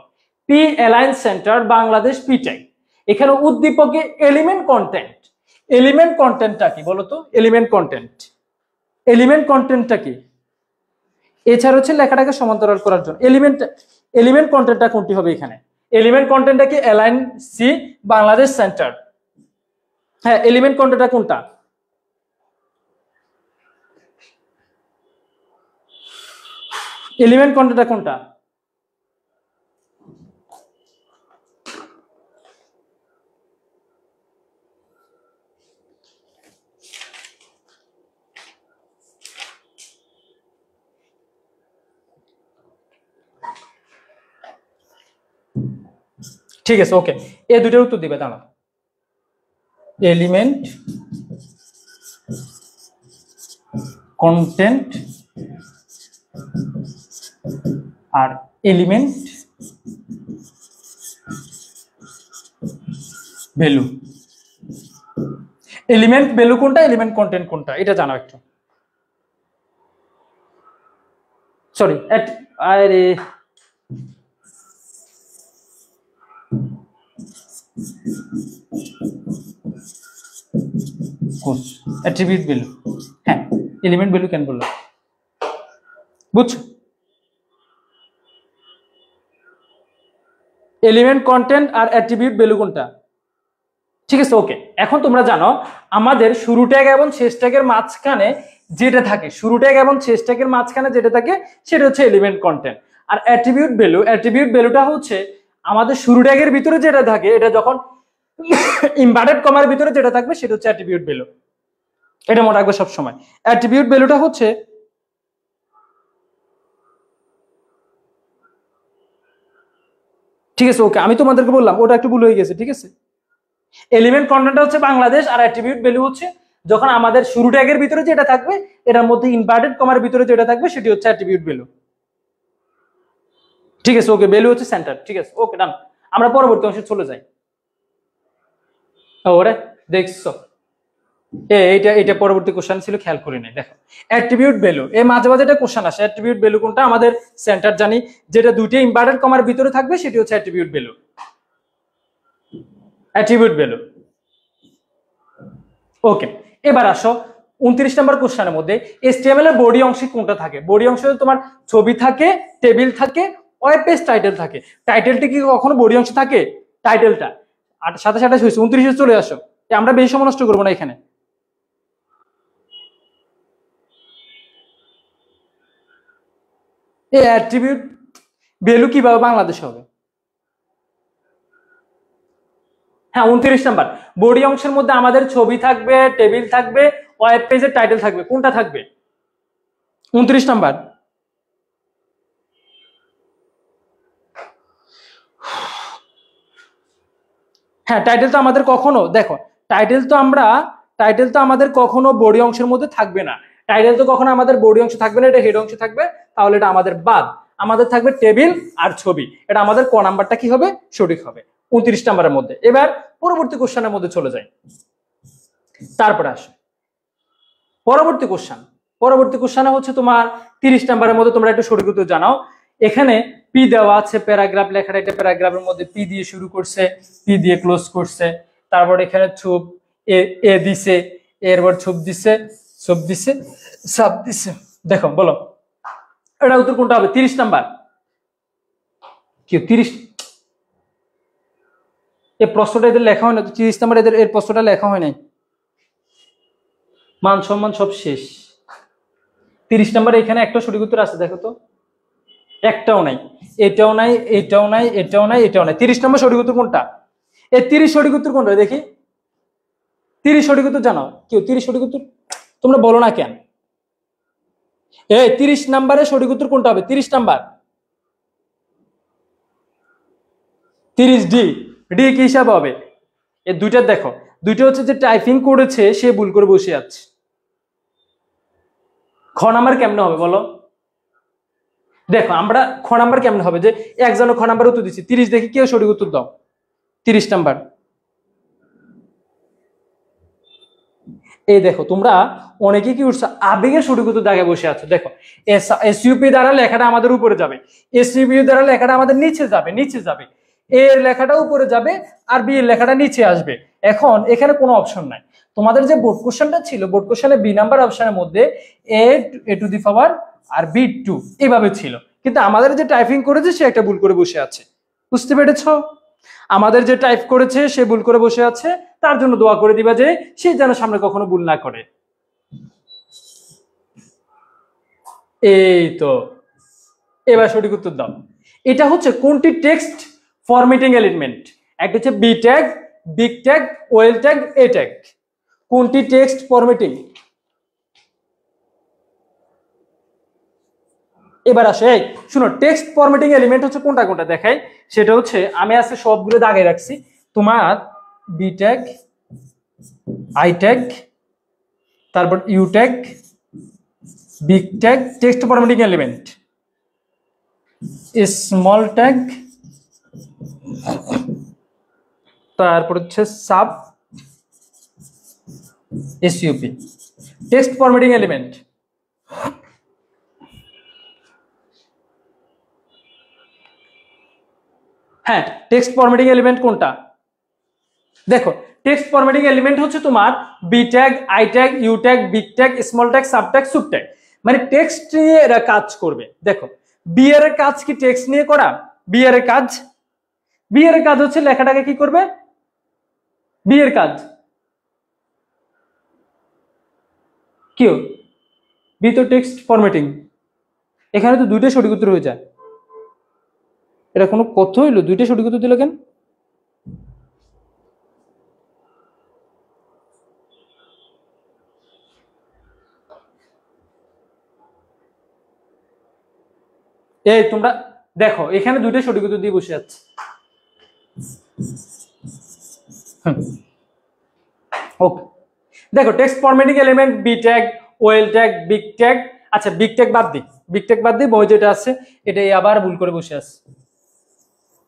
P alliance centre Bangladesh P tag. এখানে উদ্দীপকে এলিমেন্ট কন্টেন্ট, এলিমেন্ট কন্টেন্টটা কি বলতো? এলিমেন্ট কন্টেন্ট, এলিমেন্ট কন্টেন্টটা কি? এছাড়া হচ্ছে লেখাটাকে সমান্তরাল করার জন্য এলিমেন্ট কন্টেন্টটা কোনটি হবে এখানে? এলিমেন্ট কন্টেন্টটা কি অ্যালাইন সি বাংলাদেশ সেন্টার। হ্যাঁ, এলিমেন্ট কন্টেন্টটা কোনটা? এলিমেন্ট কন্টেন্টটা কোনটা? ঠিক আছে, ওকে, এই দুটোর উত্তর দিবে। দাঁড়াও, এলিমেন্ট কন্টেন্ট আর এলিমেন্ট ভ্যালু। এলিমেন্ট ভ্যালু কোনটা, এলিমেন্ট কন্টেন্ট কোনটা, এটা জানাও একটু। সরি, আরে অ্যাট্রিবিউট ভ্যালু। হ্যাঁ, এলিমেন্ট ভ্যালু কেন বললো? বুঝছো? এলিমেন্ট কন্টেন্ট আর অ্যাট্রিবিউট ভ্যালু কোনটা? ঠিক আছে, ওকে, এখন তোমরা জানো আমাদের শুরু ট্যাগ এবং শেষ ট্যাগের মাঝখানে যেটা থাকে, শুরু ট্যাগ এবং শেষ ট্যাগের মাঝখানে যেটা থাকে সেটা হচ্ছে এলিমেন্ট কন্টেন্ট। আর অ্যাট্রিবিউট ভ্যালু, অ্যাট্রিবিউট ভ্যালুটা হচ্ছে আমাদের শুরু ট্যাগের ভিতরে যেটা থাকে, এটা যখন ইনভার্টেড কমার ভিতরে যেটা থাকবে সেটা হচ্ছে অ্যাট্রিবিউট ভ্যালু। এটা মনে রাখবে সবসময়। অ্যাট্রিবিউট ভ্যালুটা হচ্ছে ঠিক আছে, ওকে, আমি তোমাদেরকে বললাম ওটা একটু ভুল হয়ে গেছে, ঠিক আছে। এলিমেন্ট কন্টেন্ট হচ্ছে বাংলাদেশ, আর অ্যাট্রিবিউট ভ্যালু হচ্ছে যখন আমাদের শুরু ট্যাগের ভিতরে যেটা থাকবে এটার মধ্যে ইনভার্টেড কমার ভিতরে যেটা থাকবে সেটি হচ্ছে অ্যাট্রিবিউট ভ্যালু। ঠিক আছে, ওকে, ভ্যালু হচ্ছে সেন্টার। ঠিক আছে, ওকে, ডান। আমরা পরবর্তী অংশে চলে যাই। ওরে দেখছো, এইটা পরবর্তী কোশ্চেন ছিল, খেয়াল করি নাই। দেখো অ্যাট্রিবিউট ভ্যালু, এই মাঝে মাঝে একটা কোশ্চেন আসে, অ্যাট্রিবিউট ভ্যালু কোনটা, আমাদের সেন্টার জানি, যেটা দুইটা ইনভার্টেড কমার ভিতরে থাকবে সেটি হচ্ছে অ্যাট্রিবিউট ভ্যালু। অ্যাট্রিবিউট ভ্যালু, ওকে। এবার আসো 29 নম্বর কোশ্চেনের মধ্যে HTML এর বডি অংশে কোনটা থাকে? বডি অংশে তোমার ছবি থাকে, টেবিল থাকে, ওয়েব পেজ টাইটেল থাকে। টাইটেলটা কি কখনো বডি অংশে থাকে? টাইটেলটা। আর সাথে সাথে 29 চলে আসো, আমরা বেশি সময় নষ্ট করবো না এখানে। এই অ্যাট্রিবিউট ভ্যালু কিভাবে বাংলাদেশে হবে? হ্যাঁ, 29 নাম্বার, বডি অংশের মধ্যে আমাদের ছবি থাকবে, টেবিল থাকবে, ওয়েব পেজের টাইটেল থাকবে, কোনটা থাকবে? 29 নাম্বার। হ্যাঁ, টাইটেল তো আমাদের কখনো, দেখো টাইটেল তো আমাদের কখনো বডি অংশের মধ্যে থাকবে না। টাইটেল তো কখনো আমাদের বডি অংশ থাকবে না, এটা হেড অংশে থাকবে, তাহলে এটা আমাদের বাদ। আমাদের থাকবে টেবিল আর ছবি, এটা আমাদের ক নাম্বারটা কি হবে? সঠিক হবে 29 নাম্বারের মধ্যে। এবার পরবর্তী কোশ্চেনের মধ্যে চলে যাই, তারপরে আসে পরবর্তী কোশ্চেনে হচ্ছে তোমার 30 নাম্বারের মধ্যে, তোমরা একটু সঠিক উত্তর জানাও। এখানে পি দেওয়া আছে, প্যারাগ্রাফ লেখাটা, এটা প্যারাগ্রাফের মধ্যে পি দিয়ে শুরু করছে, পি দিয়ে ক্লোজ করছে, তারপর এখানে ছুপ এ দিছে, এরপর ছুপ দিছে, সাব দিছে। দেখো বলো এটা উত্তর কোনটা হবে? 30 নাম্বার। কি 30? এই প্রশ্নটা এদের লেখা হয় না, 30 নাম্বার এদের এর প্রশ্নটা লেখা হয় নাই। মান সম্মান সব শেষ। 30 নাম্বার এখানে একটা সঠিক উত্তর আছে, দেখো তো, একটাও নাই, এটাও নাই, এটাও নাই, এটাও নাই, এটাও নাই। 30 নম্বর সঠিক উত্তর কোনটা? এই 30 সঠিক উত্তর কোনটা দেখি? 30 সঠিক উত্তর জানাও, কেউ 30 সঠিক উত্তর তোমরা বলো না কেন? এই 30 নাম্বারের সঠিক উত্তর কোনটা হবে? 30 নাম্বার 30 ডি। ডি কি হিসাবে হবে? এই দুইটা দেখো, দুইটা হচ্ছে যে টাইপিং করেছে সে ভুল করে বসে আছে। খ নাম্বার কেমনে হবে বলো? দেখো আমরা খ নাম্বার কেমনে হবে, যে একজন খ নাম্বার উত্তর দিচ্ছি, 30 দেখি কেউ সঠিক উত্তর দাও। 30 নাম্বার, এই দেখো তোমরা অনেকে কি উঠছো আবেগের সঠিক উত্তর দাগে বসে আছো। দেখো এসইউপি দ্বারা লেখাটা আমাদের উপরে যাবে, এসইউপি দ্বারা লেখাটা আমাদের নিচে যাবে, এর লেখাটা উপরে যাবে আর বি এর লেখাটা নিচে আসবে। এখন এখানে কোনো অপশন নাই। তোমাদের যে বোর্ড কোশ্চেনটা ছিল, বোর্ড কোশ্চেনে বি নাম্বার অপশনের মধ্যে এ টু দি পাওয়ার আর বি টু এভাবে ছিল, কিন্তু আমাদের যে টাইপিং করেছে সে একটা ভুল করে বসে আছে। বুঝতে পেরেছো? আমাদের যে টাইপ করেছে সে ভুল করে বসে আছে, তার জন্য দোয়া করে দিবা যে সে যেন সামনে কখনো ভুল না করে। এই তো, এবার সঠিক উত্তর দাও। এটা হচ্ছে কোনটি টেক্সট ফরম্যাটিং এলিমেন্ট? একটা হচ্ছে B tag, big tag, well tag, A tag. কোনটি টেক্সট ফরম্যাটিং? এবার আসে, এই শুনো, টেক্সট ফরম্যাটিং এলিমেন্ট হচ্ছে কোনটা কোনটা দেখাই। সেটা হচ্ছে, আমি আজকে সবগুলো দাগে রাখছি, তোমার বি ট্যাগ, আই ট্যাগ, তারপর U tag, big tag, text formatting element, small tag, তারপর হচ্ছে sub SUP, text formatting element. হ্যাঁ, টেক্সট ফরম্যাটিং এলিমেন্ট কোনটা? দেখো টেক্সট ফরম্যাটিং এলিমেন্ট হচ্ছে তোমার B tag, I tag, U tag, big tag, small tag, sub tag, sup tag. মানে টেক্সট নিয়ে এরা কাজ করবে। দেখো বি এর কাজ কি টেক্সট নিয়ে করা? বি এর কাজ হচ্ছে লেখাটাকে কি করবে? বি এর কাজ কি? বি তো টেক্সট ফরম্যাটিং। এখানে তো দুইটা সঠিক উত্তর হয়ে যায়, এটা কোনো কথা হইলো? দুইটা সঠিক উত্তর দিল কেন? এই তোমরা দেখো এখানে দুইটা সঠিক উত্তর দিয়ে বসে যাচ্ছে, ওকে, দেখো text formatting element B tag, well tag, big tag. আচ্ছা বিগ ট্যাগ বাদ দিই, বিগ ট্যাগ বাদ দিই, বই যেটা আছে এটাই আবার ভুল করে বসে আছে।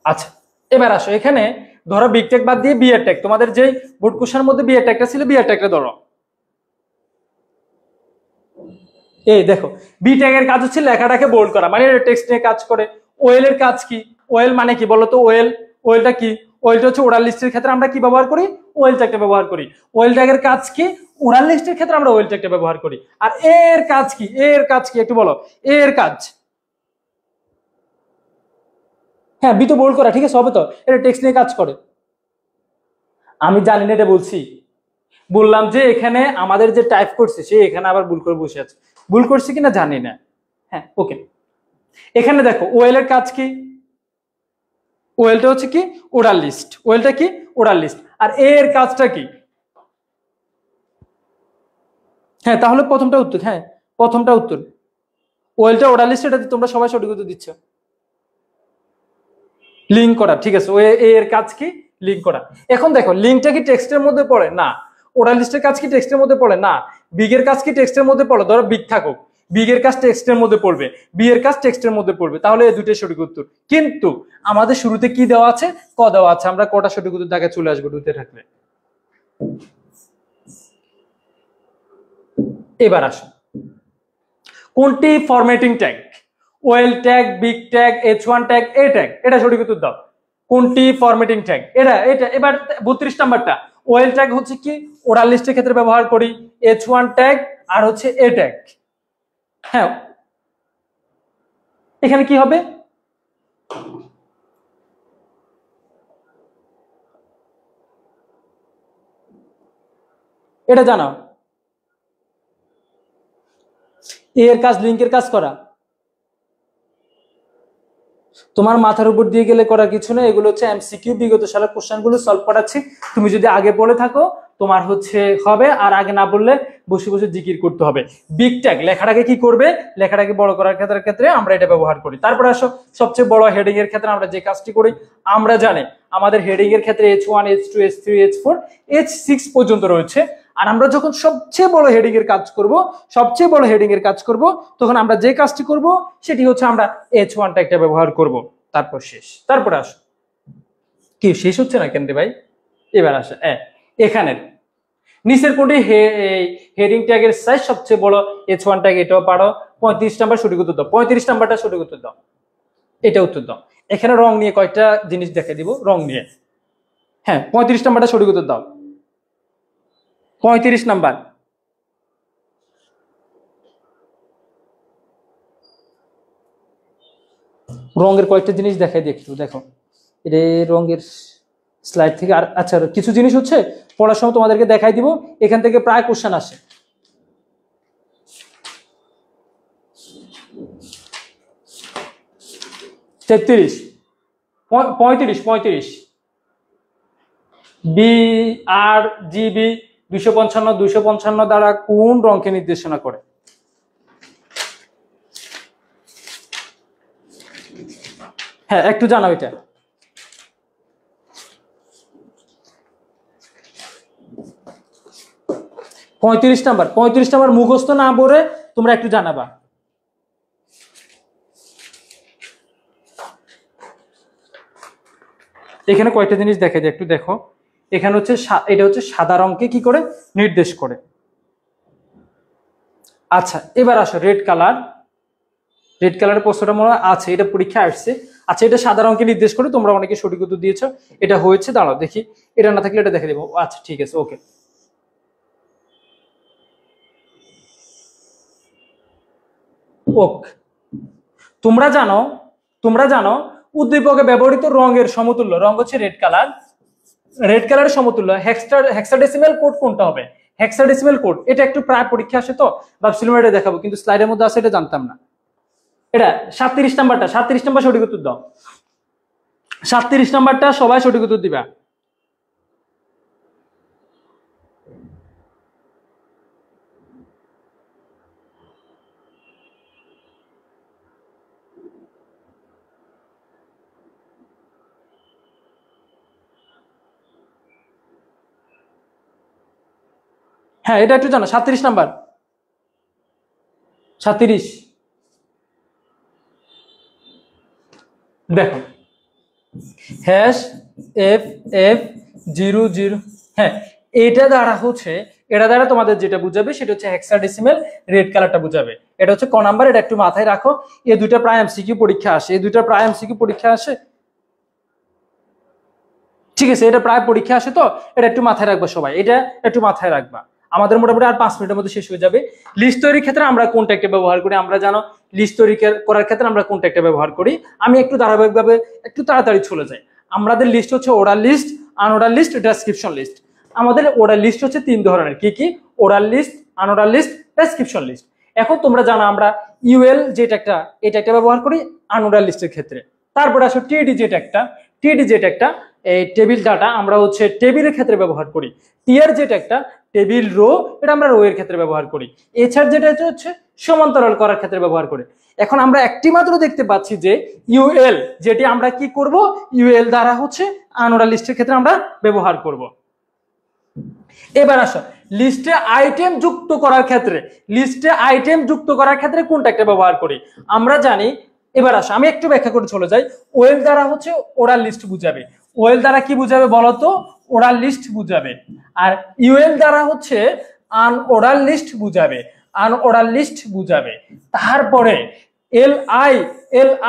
আচ্ছা এবার আসো এখানে, ধরো বিগ ট্যাগ বাদ দিয়ে বিয়ার ট্যাগ, তোমাদের যেই বোর্ড কোশ্চেনের মধ্যে বিয়ার ট্যাগটা ছিল, বিয়ার ট্যাগটা ধরো। এই দেখো বি ট্যাগ এর কাজ হচ্ছে লেখাটাকে বোল্ড করা, মানে এটা টেক্সট নিয়ে কাজ করে। ওয়েল এর কাজ কি? ওয়েল মানে কি বলতো? ওয়েল, ওয়েলটা কি? ওয়েলটা হচ্ছে ওরাল লিস্টের ক্ষেত্রে আমরা কি ব্যবহার করি? ওয়েল ট্যাগটা ব্যবহার করি। ওয়েল ট্যাগের কাজ কি? ওরাল লিস্টের ক্ষেত্রে আমরা ওয়েল ট্যাগটা ব্যবহার করি। আর এর কাজ কি? এর কাজ কি একটু বলো, এর কাজ? হ্যাঁ বি তো বোল্ড করা, ঠিক আছে হবে তো, এটা টেক্সট নিয়ে কাজ করে। আমি জানি না এটা বলছি, বললাম যে এখানে আমাদের যে টাইপ করছে সে এখানে আবার ভুল করে বসে আছে, ভুল করছে কিনা জানি না। হ্যাঁ ওকে, এখানে দেখো ওয়েল এর কাজ কি? ওয়েলটা হচ্ছে কি? Oral list. ওয়েলটা কি? Oral list. আর এর কাজটা কি? হ্যাঁ তাহলে প্রথমটা উত্তর, হ্যাঁ প্রথমটা উত্তর। ওয়েলটা ওরাল লিস্ট, এটা তোমরা সবাই সঠিক উত্তর দিচ্ছ। লিঙ্ক করা, ঠিক আছে। ও এর কাজ কি? লিঙ্ক করা। এখন দেখো লিঙ্কটা কি টেক্সটের মধ্যে পড়ে? না। ওরাল লিস্টের কাজ কি টেক্সটের মধ্যে পড়ে? না। বিগের কাজ কি টেক্সটের মধ্যে পড়ে? ধরো বিগ থাকুক, বিগের কাজ টেক্সটের মধ্যে পড়বে, বি এর কাজ টেক্সটের মধ্যে পড়বে, তাহলে এই দুটোই সঠিক উত্তর। কিন্তু আমাদের শুরুতে কি দেওয়া আছে? ক দেওয়া আছে, আমরা কটা সঠিক উত্তর দেখে চলে আসবো দুটো থাকলে। এবার আসো, কোনটি formatting tag? Well tag, big tag, H1 tag, A tag? এটা সঠিক উত্তর দাও। কোনটি ফরম্যাটিং ট্যাগ? এটা এটা এবার 32 নাম্বারটা। ওয়েল ট্যাগ হচ্ছে কি? ওরাল লিস্টের ক্ষেত্রে ব্যবহার করি। H1 ট্যাগ আর হচ্ছে এ ট্যাগ। হ্যাঁ এখানে কি হবে? এটা জানাও। এর কাজ লিঙ্কের কাজ করা। তোমার মাথার উপর দিয়ে গেলে করার কিছু না, এগুলো হচ্ছে এমসিকিউ, বিগত সালের কোশ্চেন গুলো সলভ করাচ্ছি। তুমি যদি আগে পড়ে থাকো তোমার হচ্ছে হবে, আর আগে না বললে বসে বসে জিকির করতে হবে। বিগ ট্যাগ লেখাটাকে কি করবে? লেখাটাকে বড় করার ক্ষেত্রে আমরা এটা ব্যবহার করি। তারপরে আসো সবচেয়ে বড় হেডিং এর ক্ষেত্রে আমরা যে কাজটি করি, আমরা জানি আমাদের হেডিং এর ক্ষেত্রে H1, H2, H3, H4, H6 পর্যন্ত রয়েছে। আর আমরা যখন সবচেয়ে বড় হেডিং এর কাজ করব, সবচেয়ে বড় হেডিং এর কাজ করব, তখন আমরা যে কাজটি করব সেটি হচ্ছে আমরা H1 ট্যাগটা ব্যবহার করব। তারপর শেষ। তারপরে আসো, কি শেষ হচ্ছে না কেন রে ভাই? এবার আসে এখানের নিচের কোনটি হেডিং ট্যাগের সাইজ সবচেয়ে বড়? H1 ট্যাগ, এটাও পারো। 35 নাম্বার সঠিক উত্তর দাও, 35 নাম্বারটা সঠিক উত্তর দাও, এটা উত্তর দাও। এখানে রং নিয়ে কয়টা জিনিস দেখে দিব, রং নিয়ে। হ্যাঁ 35 নাম্বারটা সঠিক উত্তর দাও, 35 নাম্বার। রঙের কয়েকটা জিনিস দেখাই দিই একটু, দেখো এটা রঙের স্লাইড থেকে। আর আচ্ছা কিছু জিনিস হচ্ছে পড়ার সময় তোমাদেরকে দেখাই দিব, এখান থেকে প্রায় কোশ্চেন আসে। 33, 35, 35 বি আর জিবি 255, 255 দ্বারা কোন রঙকে নির্দেশনা করে? হ্যাঁ একটু জানাও এটা। 35 নাম্বার, 35 নাম্বার মুখস্থ না পড়ে তোমরা একটু জানাবা। এখানে কয়টা জিনিস দেখা যায় একটু দেখো। এখানে হচ্ছে এটা হচ্ছে সাদা রঙকে কি করে নির্দেশ করে। আচ্ছা এবার আসো রেড কালার। রেড কালারের প্রশ্নটা মনে হয় আছে, এটা পরীক্ষা আসছে। আচ্ছা এটা সাদা রঙকে নির্দেশ করে, তোমরা অনেকে সঠিক উত্তর দিয়েছো। এটা হয়েছে, দাঁড়াও দেখি, এটা না থাকলে এটা দেখে দেবো। আচ্ছা ঠিক আছে ওকে। ওক, তোমরা জানো, তোমরা জানো উদ্দীপকে ব্যবহৃত রঙের সমতুল্য রং হচ্ছে রেড কালার। রেড কালারের সমতুল্য হেক্সাডেসিমাল কোড কোনটা হবে? হেক্সাডেসিমাল কোড, এটা একটু প্রায় পরীক্ষা আসে তো ভাবছিলাম এটা দেখাবো, কিন্তু স্লাইডের মধ্যে আছে এটা জানতাম না। এটা 37 নাম্বারটা, 37 নাম্বার সঠিক উত্তর দাও। 37 নাম্বারটা সবাই সঠিক উত্তর দিবা। হ্যাঁ এটা একটু জানো, 37 নাম্বার, 37। দেখো হ্যাশ এফ এফ 00, হ্যাঁ এটা দ্বারা হচ্ছে, এটা দ্বারা তোমাদের যেটা বুঝাবে সেটা হচ্ছে হেক্সাডেসিমাল রেড কালারটা বুঝাবে। এটা হচ্ছে ক নাম্বার, এটা একটু মাথায় রাখো। এই দুইটা প্রায় এমসিকিউ পরীক্ষা আসে, এই দুইটা প্রায় এমসিকিউ পরীক্ষা আসে, ঠিক আছে? এটা প্রায় পরীক্ষা আসে, তো এটা একটু মাথায় রাখবা সবাই, এটা একটু মাথায় রাখবা। আমাদের মোটামুটি আর 5 মিনিটের মধ্যে শেষ হয়ে যাবে। লিস্ট তৈরির ক্ষেত্রে আমরা কোনটা একটা ব্যবহার করি, আমরা জানো লিস্ট তৈরি করার ক্ষেত্রে আমরা কোনটা একটা ব্যবহার করি। আমি একটু ধারাবাহিকভাবে একটু তাড়াতাড়ি চলে যাই। আমাদের লিস্ট হচ্ছে oral list, unoral list, description list. আমাদের ওরাল লিস্ট হচ্ছে 3 ধরনের, কি কি? Oral list, unoral list, description list. এখন তোমরা জানো আমরা ইউএল যেটা একটা, এটা একটা ব্যবহার করি আনওরাল লিস্টের ক্ষেত্রে। তারপরে আসো টিডি যেটা একটা, টিডি যেটা একটা এই টেবিল ডাটা, আমরা হচ্ছে টেবিলের ক্ষেত্রে ব্যবহার করি। টিআর যেটা একটা টেবিল রো, এটা আমরা রো এর ক্ষেত্রে ব্যবহার করি। এছাড়া যেটা হচ্ছে সমান্তরাল করার ক্ষেত্রে ব্যবহার করি। এখন আমরা একটি মাত্র দেখতে পাচ্ছি যে ইউএল, যেটি আমরা কি করব, ইউএল দ্বারা হচ্ছে আনওরাল লিস্টের ক্ষেত্রে আমরা ব্যবহার করব। এবার আসো লিস্টে আইটেম যুক্ত করার ক্ষেত্রে, লিস্টে আইটেম যুক্ত করার ক্ষেত্রে কোনটা একটা ব্যবহার করি আমরা জানি। এবার আসো আমি একটু ব্যাখ্যা করে চলে যাই। ওয়েল দ্বারা হচ্ছে ওরাল লিস্ট বুঝাবে। ওয়েল দ্বারা কি বুঝাবে বলতো? ওরাল লিস্ট বুঝাবে। আর ইউএল দ্বারা হচ্ছে আনওরাল লিস্ট বুঝাবে, আনওরাল লিস্ট বুঝাবে। তারপরে এল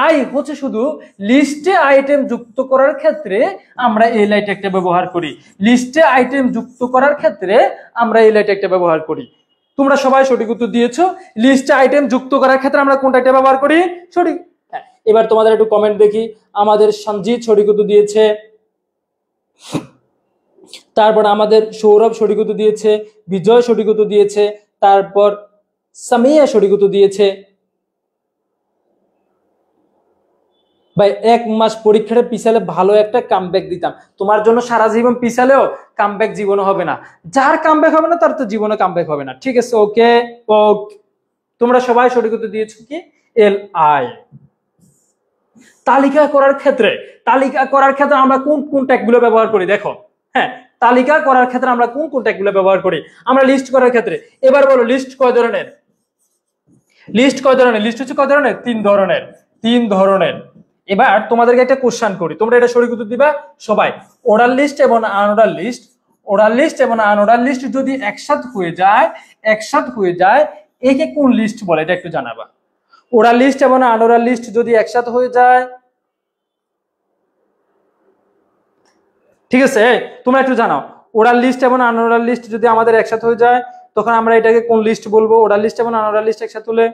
আই হচ্ছে শুধু লিস্টে আইটেম যুক্ত করার ক্ষেত্রে আমরা এল আই ট্যাগটা ব্যবহার করি। লিস্টে আইটেম যুক্ত করার ক্ষেত্রে আমরা এল আই ট্যাগটা ব্যবহার করি। তোমরা সবাই সঠিক উত্তর দিয়েছো। লিস্টে আইটেম যুক্ত করার ক্ষেত্রে আমরা কোনটা একটা ব্যবহার করি? সঠিক। এবার তোমাদের একটু কমেন্ট দেখি। আমাদের সঞ্জিত সঠিক উত্তর দিয়েছে, তারপর আমাদের সৌরভ সঠিক উত্তর দিয়েছে, বিজয় সঠিক উত্তর দিয়েছে, তারপর সামিয়া সঠিক উত্তর দিয়েছে। ভাই 1 মাস পরীক্ষাটা পিছালে ভালো একটা কামব্যাক দিতাম তোমার জন্য, সারা জীবন পিছালেও কামব্যাক জীবনে হবে না। যার কামব্যাক হবে না তার তো জীবনে কামব্যাক হবে না, ঠিক আছে? ওকে ওকে, তোমরা সবাই সঠিক উত্তর দিয়েছো কি? L I. তালিকা করার ক্ষেত্রে, তালিকা করার ক্ষেত্রে আমরা কোন কোন ট্যাগগুলো ব্যবহার করি দেখো। হ্যাঁ তালিকা করার ক্ষেত্রে আমরা কোন কোন ট্যাগগুলো ব্যবহার করি? আমরা লিস্ট করার ক্ষেত্রে, এবার বলো লিস্ট কয় ধরনের? লিস্ট কয় ধরনের? লিস্ট হচ্ছে কয় ধরনের? 3 ধরনের, 3 ধরনের। এবার তোমাদেরকে একটা কোশ্চেন করি, তোমরা এটা সঠিক উত্তর দিবা সবাই। ওরাল লিস্ট এবং আনওরাল লিস্ট, ওরাল লিস্ট এবং আনওরাল লিস্ট যদি একসাথে হয়ে যায়, একসাথে হয়ে যায়, একে কোন লিস্ট বলে এটা একটু জানাবা। ওরাল লিস্ট এবং আনওরাল লিস্ট যদি একসাথে হয়ে যায়, ঠিক আছে তোমরা একটু জানাও। ওরাল লিস্ট এবং আনওরাল লিস্ট যদি আমাদের একসাথে হয়ে যায় তখন আমরা এটাকে কোন লিস্ট বলবো? ওরাল লিস্ট এবং আনওরাল লিস্ট একসাথে হলে,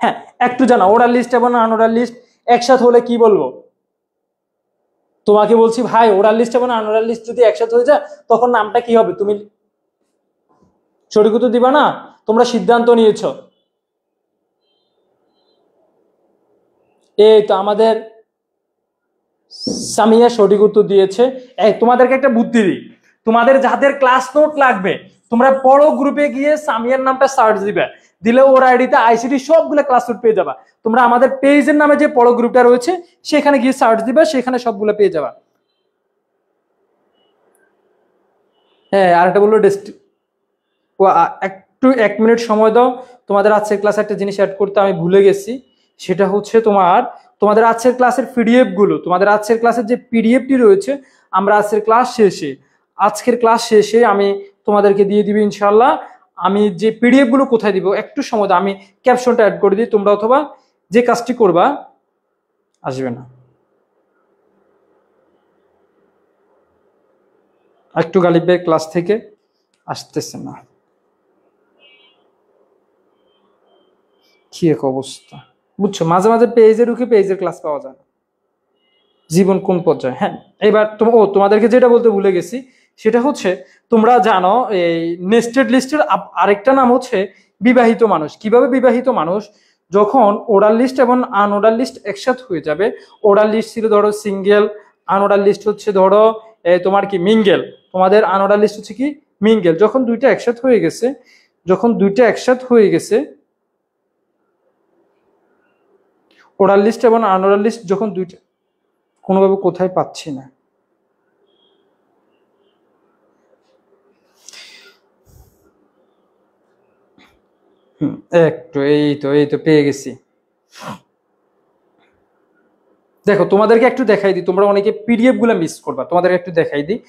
হ্যাঁ একটু জানাও। ওরাল লিস্ট এবং আনওরাল লিস্ট একসাথে হলে কি বলবো? তোমাকে বলছি ভাই ওরাল লিস্ট এবং আনওরাল লিস্ট যদি একসাথে হয়ে যায় তখন নামটা কি হবে? তুমি সঠিক উত্তর দিবা না? তোমরা সিদ্ধান্ত নিয়েছো। এই তো আমাদের সামিয়া সঠিক উত্তর দিয়েছে। তোমাদেরকে একটা বুদ্ধি দিই, তোমাদের যাদের ক্লাস নোট লাগবে তোমরা পড়ো গ্রুপে গিয়ে সামিয়ার নামটা সার্চ দিবে, দিলে ওর আইডিতে আইসিটি সবগুলো ক্লাস নোট পেয়ে যাবা। তোমরা আমাদের পেজের নামে যে পড়ো গ্রুপটা রয়েছে সেখানে গিয়ে সার্চ দিবে, সেখানে সবগুলো পেয়ে যাবা। হ্যাঁ আর একটা বললো একটু 1 মিনিট সময় দাও, তোমাদের আজকের ক্লাসে একটা জিনিস অ্যাড করতে আমি ভুলে গেছি। সেটা হচ্ছে তোমাদের আজকের ক্লাসের পিডিএফ গুলো, তোমাদের আজকের ক্লাসের যে পিডিএফটি রয়েছে আমরা আজকের ক্লাস শেষে আমি তোমাদেরকে দিয়ে দিবি ইনশাল্লাহ। আমি যে পিডিএফ গুলো কোথায় দিব একটু সময় দাও, আমি ক্যাপশনটা অ্যাড করে দিই, তোমরা অথবা যে কাজটি করবা, আসবে না একটু গালিব ভাই ক্লাস থেকে আসতেছে না, কি এক অবস্থা বুঝছো? মাঝে মাঝে পেজে ঢুকে পেজের ক্লাস পাওয়া যায় না, জীবন কোন পর্যায়ে। হ্যাঁ এবার তোমাদেরকে যেটা বলতে ভুলে গেছি সেটা হচ্ছে তোমরা জানো এই নেস্টেড লিস্টের আরেকটা নাম হচ্ছে বিবাহিত মানুষ। কিভাবে বিবাহিত মানুষ? যখন ওরাল লিস্ট এবং আনওরাল লিস্ট একসাথে হয়ে যাবে, ওরাল লিস্ট ছিল ধরো সিঙ্গেল, আনওরাল লিস্ট হচ্ছে ধরো তোমার কি মিঙ্গেল, তোমাদের আনওরাল লিস্ট হচ্ছে কি মিঙ্গেল। যখন দুইটা একসাথে হয়ে গেছে, যখন দুইটা একসাথে হয়ে গেছে, ওরাল লিস্ট এবং আনওরাল লিস্ট যখন দুইটা, কোনোভাবে কোথায় পাচ্ছি না, একটু এই তো পেয়ে গেছি। দেখো তোমাদেরকে একটু দেখাই দিই, তোমরা অনেকে পিডিএফ গুলো মিস করবা, তোমাদেরকে একটু দেখাই দিই।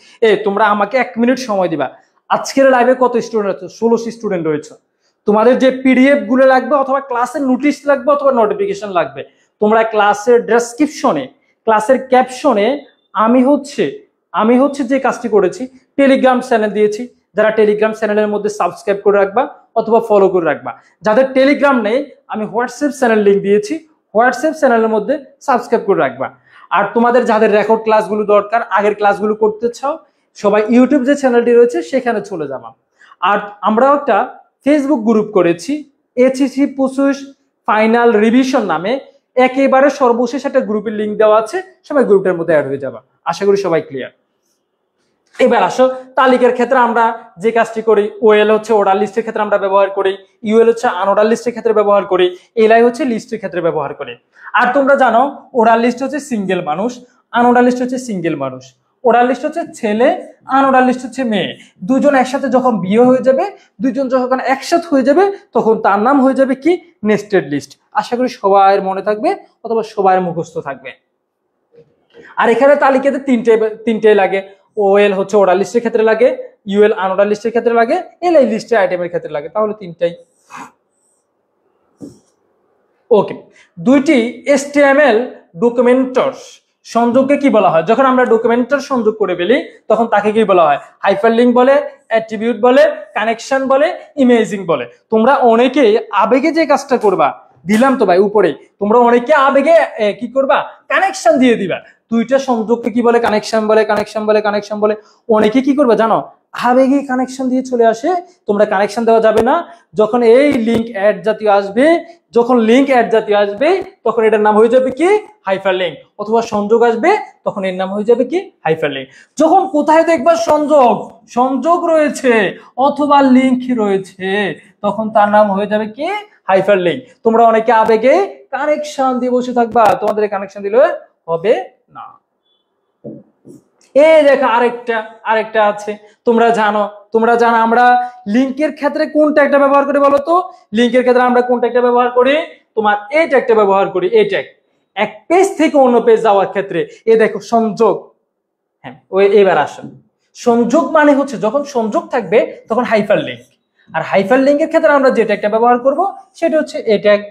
তোমরা আমাকে 1 মিনিট সময় দিবা। আজকের লাইভে কত স্টুডেন্ট আছে? 16 স্টুডেন্ট রয়েছে। তোমাদের যে পিডিএফ গুলো লাগবে অথবা ক্লাসের নোটিশ লাগবে অথবা নোটিফিকেশন লাগবে, তোমরা ক্লাসের ডেসক্রিপশনে, ক্লাসের ক্যাপশনে আমি হচ্ছে যে কাজটি করেছি, টেলিগ্রাম চ্যানেল দিয়েছি। যারা টেলিগ্রাম চ্যানেলের মধ্যে সাবস্ক্রাইব করে রাখবা অথবা ফলো করে রাখবা। যাদের টেলিগ্রাম নেই, আমি হোয়াটসঅ্যাপ চ্যানেল লিঙ্ক দিয়েছি, হোয়াটসঅ্যাপ চ্যানেলের মধ্যে সাবস্ক্রাইব করে রাখবা। আর তোমাদের যাদের রেকর্ড ক্লাসগুলো দরকার, আগের ক্লাসগুলো করতে চাও, সবাই ইউটিউব যে চ্যানেলটি রয়েছে সেখানে চলে যাবা। আর আমরাও একটা ফেসবুক গ্রুপ করেছি, এইচএসসি 25 ফাইনাল রিভিশন নামে, একেবারে সর্বশেষ একটা গ্রুপের লিঙ্ক দেওয়া আছে, সবাই গ্রুপটার মধ্যে অ্যাড হয়ে যাবা। আশা করি সবাই ক্লিয়ার। এবার আসো, তালিকার ক্ষেত্রে আমরা যে কাজটি করি, ওএল হচ্ছে অর্ডার লিস্টের ক্ষেত্রে আমরা ব্যবহার করি, ইউএল হচ্ছে আনঅর্ডার লিস্টের ক্ষেত্রে ব্যবহার করি, এলআই হচ্ছে লিস্টের ক্ষেত্রে ব্যবহার করি। আর তোমরা জানো অর্ডার লিস্ট হচ্ছে সিঙ্গেল মানুষ, আনঅর্ডার লিস্ট হচ্ছে সিঙ্গেল মানুষ। অর্ডার লিস্ট হচ্ছে ছেলে, আনঅর্ডার লিস্ট হচ্ছে মেয়ে। দুজন একসাথে যখন বিয়ে হয়ে যাবে, দুজন যখন একসাথে হয়ে যাবে, তখন তার নাম হয়ে যাবে কি? Nested list. আশা করি সবার মনে থাকবে অথবা সবার মুখস্থ থাকবে। আর এখানে তালিকাতে তিনটে লাগে। ওএল হচ্ছে অর্ডার লিস্টের ক্ষেত্রে লাগে, ইউএল আনঅর্ডার লিস্টের ক্ষেত্রে লাগে, এলআই লিস্টের আইটেমের ক্ষেত্রে লাগে। তাহলে তিনটাই। ওকে, দুইটি এসটিএমএল ডকুমেন্টর সংযোগকে কি বলা হয়? যখন আমরা ডকুমেন্টর সংযোগ করে ফেলি তখন তাকে কি বলা হয়? হাইপারলিংক বলে, অ্যাট্রিবিউট বলে, কানেকশন বলে, ইমেজিং বলে। তোমরা অনেকেই আবেগে যে কাজটা করবা, দিলাম তো ভাই উপরে, তোমরা অনেকে আবেগে কি করবা? কানেকশন দিয়ে দিবা। দুইটা সংযোগকে কি বলে? কানেকশন বলে, কানেকশন বলে, কানেকশন বলে। অনেকে কি করবে জানো? আবেগে কানেকশন দিয়ে চলে আসে। তোমরা কানেকশন দেওয়া যাবে না। যখন এই লিংক অ্যাড জাতীয় আসবে, যখন লিংক অ্যাড জাতীয় আসবে, তখন এটার নাম হয়ে যাবে কি? হাইপারলিংক। অথবা সংযোগ আসবে, তখন এর নাম হয়ে যাবে কি? হাইপারলিংক। যখন কোথায় দেখবা সংযোগ সংযোগ রয়েছে অথবা লিংক রয়েছে, তখন তার নাম হয়ে যাবে কি? হাইপারলিংক। তোমরা অনেকে আবেগে কানেকশন দিয়ে বসে থাকবা, তোমাদের কানেকশন দিলে হবে না। এই দেখো আরেকটা আছে। তোমরা জানো আমরা লিংকের ক্ষেত্রে কোন ট্যাগটা ব্যবহার করি বলো তো? লিংকের ক্ষেত্রে আমরা কোন ট্যাগটা ব্যবহার করি? তোমার এই ট্যাগটা ব্যবহার করি, এই ট্যাগ। এক পেজ থেকে অন্য পেজ যাওয়ার ক্ষেত্রে এই দেখো সংযোগ। হ্যাঁ, ওই এবার আসুন। সংযোগ মানে হচ্ছে যখন সংযোগ থাকবে তখন হাইপারলিংক। আর হাইপারলিংকের ক্ষেত্রে আমরা যে ট্যাগটা ব্যবহার করব সেটা হচ্ছে এই ট্যাগ।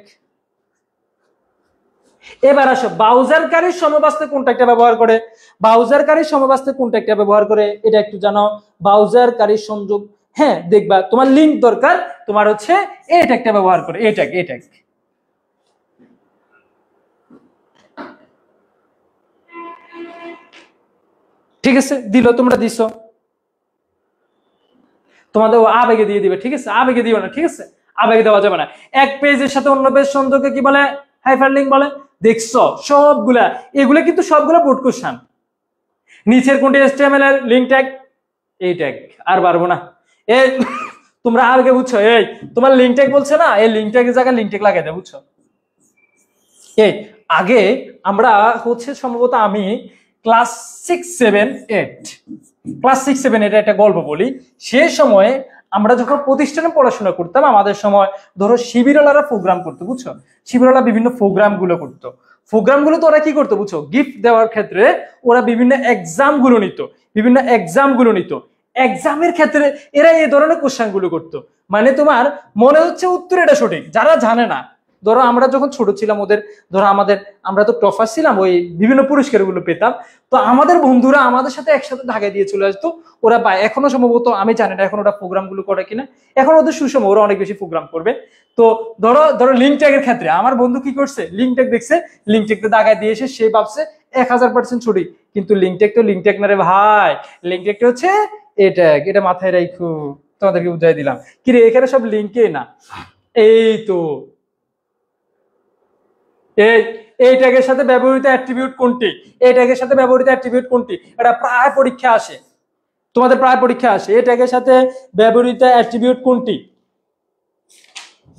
এবার আসো, ব্রাউজারকারী সমবাস্তে কোন ট্যাগটা ব্যবহার করে? ব্রাউজারকারী সমবাস্তে কোন ট্যাগটা ব্যবহার করে এটা একটু জানো। ব্রাউজারকারী সংযোগ, হ্যাঁ দেখবা তোমার লিংক দরকার, তোমার হচ্ছে এই ট্যাগটা ব্যবহার করে, এই ট্যাগ। ঠিক আছে, দিল, তোমরা দিছো, তোমাদের আবেগে দিয়ে দিবে। ঠিক আছে, আবেগে দিও না। ঠিক আছে, আবেগে দেওয়া যাবে না। এক পেজের সাথে অন্য পেজ সংযোগকে কি বলে? হাইপারলিংক বলে। দেখছো সবগুলা, এগুলা কিন্তু সবগুলা বোর্ড কোশ্চেন। নিচের কোনটি এসটিএমএল এর লিংক ট্যাগ? এই ট্যাগ। আর পারবো না। এই তোমরা আগে বুঝছো, এই তোমার লিংক ট্যাগ বলছে না, এই লিংক ট্যাগের জায়গায় লিংক ট্যাগ লাগাই দাও, বুঝছো? এই আগে আমরা হচ্ছে সম্ভবত আমি ক্লাস 6-7-8 একটা গল্প বলি। সে সময়ে আমরা যখন প্রতিষ্ঠানে পড়াশোনা করতাম, আমাদের সময় ধরো শিবিরওয়ালারা প্রোগ্রাম করতো, বুঝছো? শিবিরওয়ালা বিভিন্ন প্রোগ্রাম গুলো করতো। প্রোগ্রাম গুলো তো ওরা কি করতো বুঝছো? গিফট দেওয়ার ক্ষেত্রে ওরা বিভিন্ন এক্সাম গুলো নিত। এক্সামের ক্ষেত্রে এরা এই ধরনের কোশ্চেন গুলো করতো। মানে তোমার মনে হচ্ছে উত্তর এটা সঠিক, যারা জানে না। ধরো আমরা যখন ছোট ছিলাম, ধরো আমরা তো টপার ছিলাম, ওই বিভিন্ন পুরস্কার গুলো পেতাম। তো আমাদের বন্ধুরা আমাদের সাথে একসাথে ঢাকায় দিয়ে চলে আসতো। ওরা এখনো সম্ভবত, আমি জানি না এখন ওরা প্রোগ্রাম গুলো করে কিনা, এখন ওদের সুষম, ওরা অনেক বেশি প্রোগ্রাম করবে। তো ধরো লিঙ্ক ট্যাগের ক্ষেত্রে আমার বন্ধু কি করছে? লিঙ্ক ট্যাগ দেখছে, লিঙ্ক ট্যাগটা দাগায় দিয়ে এসে সে ভাবছে 1000% ছুটি। কিন্তু লিঙ্ক ট্যাগ তো লিঙ্ক ট্যাগ না রে ভাই, লিঙ্ক ট্যাগটা হচ্ছে এটা মাথায় রাখো। তোমাদেরকে বুঝাই দিলাম। কি রে, এখানে সব লিঙ্কে না। এই তো এই ট্যাগের সাথে ব্যবহৃত অ্যাট্রিবিউট কোনটি? এই ট্যাগের সাথে ব্যবহৃত অ্যাট্রিবিউট কোনটি? এটা প্রায় পরীক্ষা আসে, তোমাদের প্রায় পরীক্ষা আসে। এই ট্যাগের সাথে ব্যবহৃত অ্যাট্রিবিউট কোনটি?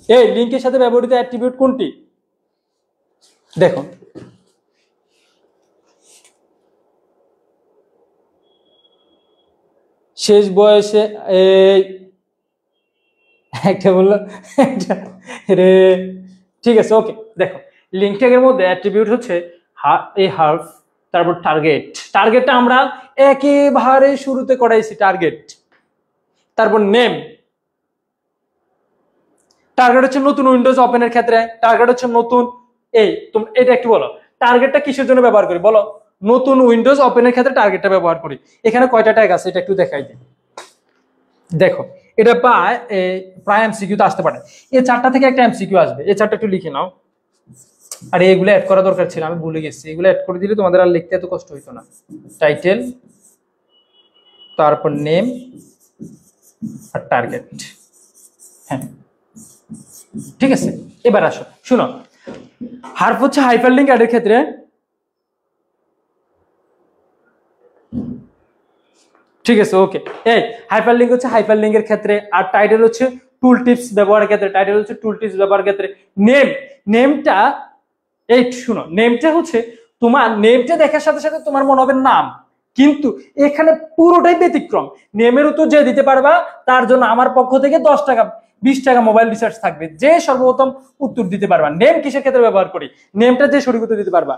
এই লিংকের সাথে ব্যবহৃত অ্যাট্রিবিউট কোনটি? দেখো, শেষ বয়সে এই একটা বললো একটা রে। ঠিক আছে ওকে, দেখো লিঙ্ক ট্যাগের মধ্যে অ্যাট্রিবিউট হচ্ছে এই হার্ফ, তারপর টার্গেট। টার্গেটটা আমরা একেবারে শুরুতে করাইছি টার্গেট। তারপর নেম, টার্গেট হচ্ছে নতুন উইন্ডোজ ওপেনের ক্ষেত্রে, টার্গেট হচ্ছে নতুন এই তুমি এটা একটু বলো টার্গেটটা কিসের জন্য ব্যবহার করি বলো। নতুন উইন্ডোজ ওপেনের ক্ষেত্রে টার্গেটটা ব্যবহার করি। এখানে কয়টা ট্যাগ আছে এটা একটু দেখাই দিই। দেখো এটা প্রায় এমসিকিউতে আসতে পারে। এই চারটা থেকে একটা এমসিকিউ আসবে, এই চারটা একটু লিখে নাও। আর এগুলো অ্যাড করা দরকার ছিল, আমি ভুলে গেছি। এগুলো অ্যাড করে দিলে তোমাদের আর লিখতে এত কষ্ট হইতো না। টাইটেল, তারপর নেম আর টার্গেট। হ্যাঁ ঠিক আছে, এবার আসো শুনো। হার্ফ হচ্ছে হাইপারলিংক অ্যাডের ক্ষেত্রে ঠিক আছে ওকে। এই হাইপারলিংক হচ্ছে হাইপারলিংকের ক্ষেত্রে, আর টাইটেল হচ্ছে টুল টিপস ব্যবহারের ক্ষেত্রে। টাইটেল হচ্ছে টুল টিপস ব্যবহারের ক্ষেত্রে। নেম, নেমটা এই শুনো, নেমটা হচ্ছে তোমার নেমটা দেখার সাথে সাথে তোমার মনে হবে নাম, কিন্তু এখানে পুরোটাই ব্যতিক্রম। নেমের উত্তর যে দিতে পারবা তার জন্য আমার পক্ষ থেকে 10 টাকা 20 টাকা মোবাইল রিচার্জ থাকবে, যে সর্বপ্রথম উত্তর দিতে পারবা। নেম কিসের ক্ষেত্রে ব্যবহার করি, নেমটা যে সঠিক উত্তর দিতে পারবা।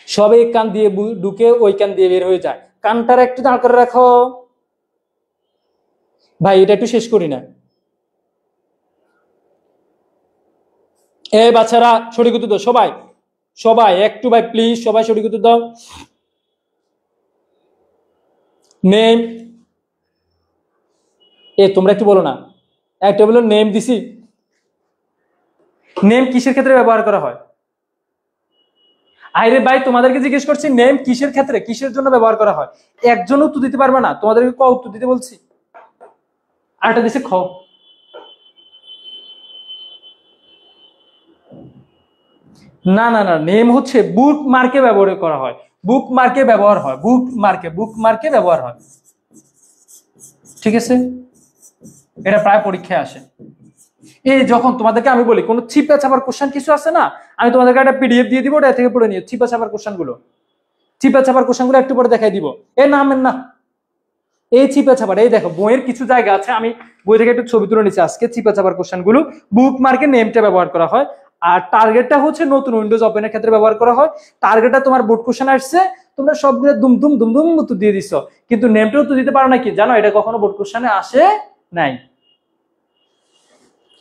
সবে কান দিয়ে ঢুকে ওই কান দিয়ে বের হয়ে যায়, কানটার একটু দাঁড় করে রাখো ভাই, এটা একটু শেষ করি না। এই বাচ্চারা সঠিক উত্তর দাও, সবাই সবাই একটু ভাই প্লিজ, সবাই সঠিক উত্তর দাও। নেম, তোমরা একটু বলো না, একটা বলো নেম দিছি। নেম কিসের ক্ষেত্রে ব্যবহার করা হয়? আরে ভাই তোমাদেরকে জিজ্ঞেস করছি নেম কিসের ক্ষেত্রে, কিসের জন্য ব্যবহার করা হয়। একজন উত্তর দিতে পারবে না, তোমাদেরকে ক উত্তর দিতে বলছি। আরেকটা দিছে খ। না না না, নেম হচ্ছে বুক মার্কে ব্যবহার করা হয়। বুক মার্কে ব্যবহার হয়, বুক মার্কে ব্যবহার হয়। ঠিক আছে, এটা প্রায় পরীক্ষায় আসে। এই যখন তোমাদেরকে আমি বলি কোনো চিপা চাপার কোশ্চেন কিছু আছে না, আমি তোমাদেরকে একটা পিডিএফ দিয়ে দিব, ওটা থেকে পড়ে নিও। চিপা চাপার কোশ্চেন গুলো, চিপা চাপার কোশ্চেন গুলো একটু পরে দেখাই দিব। নামেন না, এই চিপা চাপার, এই দেখো বইয়ের কিছু জায়গা আছে, আমি বই থেকে একটু ছবি তুলে নিচ্ছি আজকে। চিপা চাপার কোশ্চেন গুলো বুক মার্কে নেমটা ব্যবহার করা হয়, আর টার্গেটটা হচ্ছে নতুন উইন্ডোজ ওপেনের ক্ষেত্রে ব্যবহার করা হয়। টার্গেটটা তোমার বোর্ড কোশ্চেন আসছে, তোমরা সবগুলো দুমদুম দুমদুম উত্তর দিয়ে দিচ্ছ, কিন্তু নেমটাও তো দিতে পারো না, কি জানো এটা কখনো বোর্ড কোশ্চেনে আসে নাই।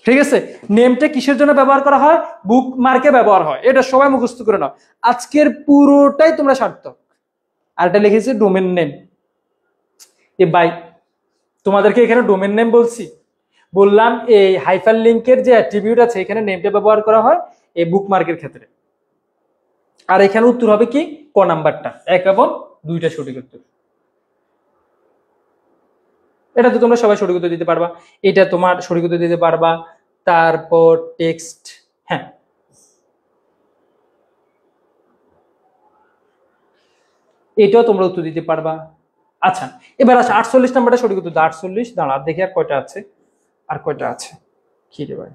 ঠিক আছে, নেমটা কিসের জন্য ব্যবহার করা হয়? বুক মার্কে ব্যবহার হয়, এটা সবাই মুখস্থ করে নাও। আজকের পুরোটাই তোমরা সার্থক। আর এটা লিখেছি ডোমেন নেম। ভাই তোমাদেরকে এখানে ডোমেন নেম বলছি, বললাম এই হাইপার লিঙ্কের যে অ্যাট্রিবিউট আছে এখানে নেমটা ব্যবহার করা হয় এই বুকমার্কের ক্ষেত্রে। আর এখানে উত্তর হবে কি ক নাম্বারটা, 1 এবং 2টা সঠিক উত্তর। এটা তো তোমরা সবাই সঠিক উত্তর দিতে পারবা, এটা তোমার সঠিক উত্তর দিতে পারবা। তারপর টেক্সট, হ্যাঁ এটাও তোমরা উত্তর দিতে পারবা। আচ্ছা এবার আসে 48 নাম্বারটা সঠিক উত্তর। 48 দাঁড়া দেখি আর কয়টা আছে, আর কয়টা আছে কি রে ভাই,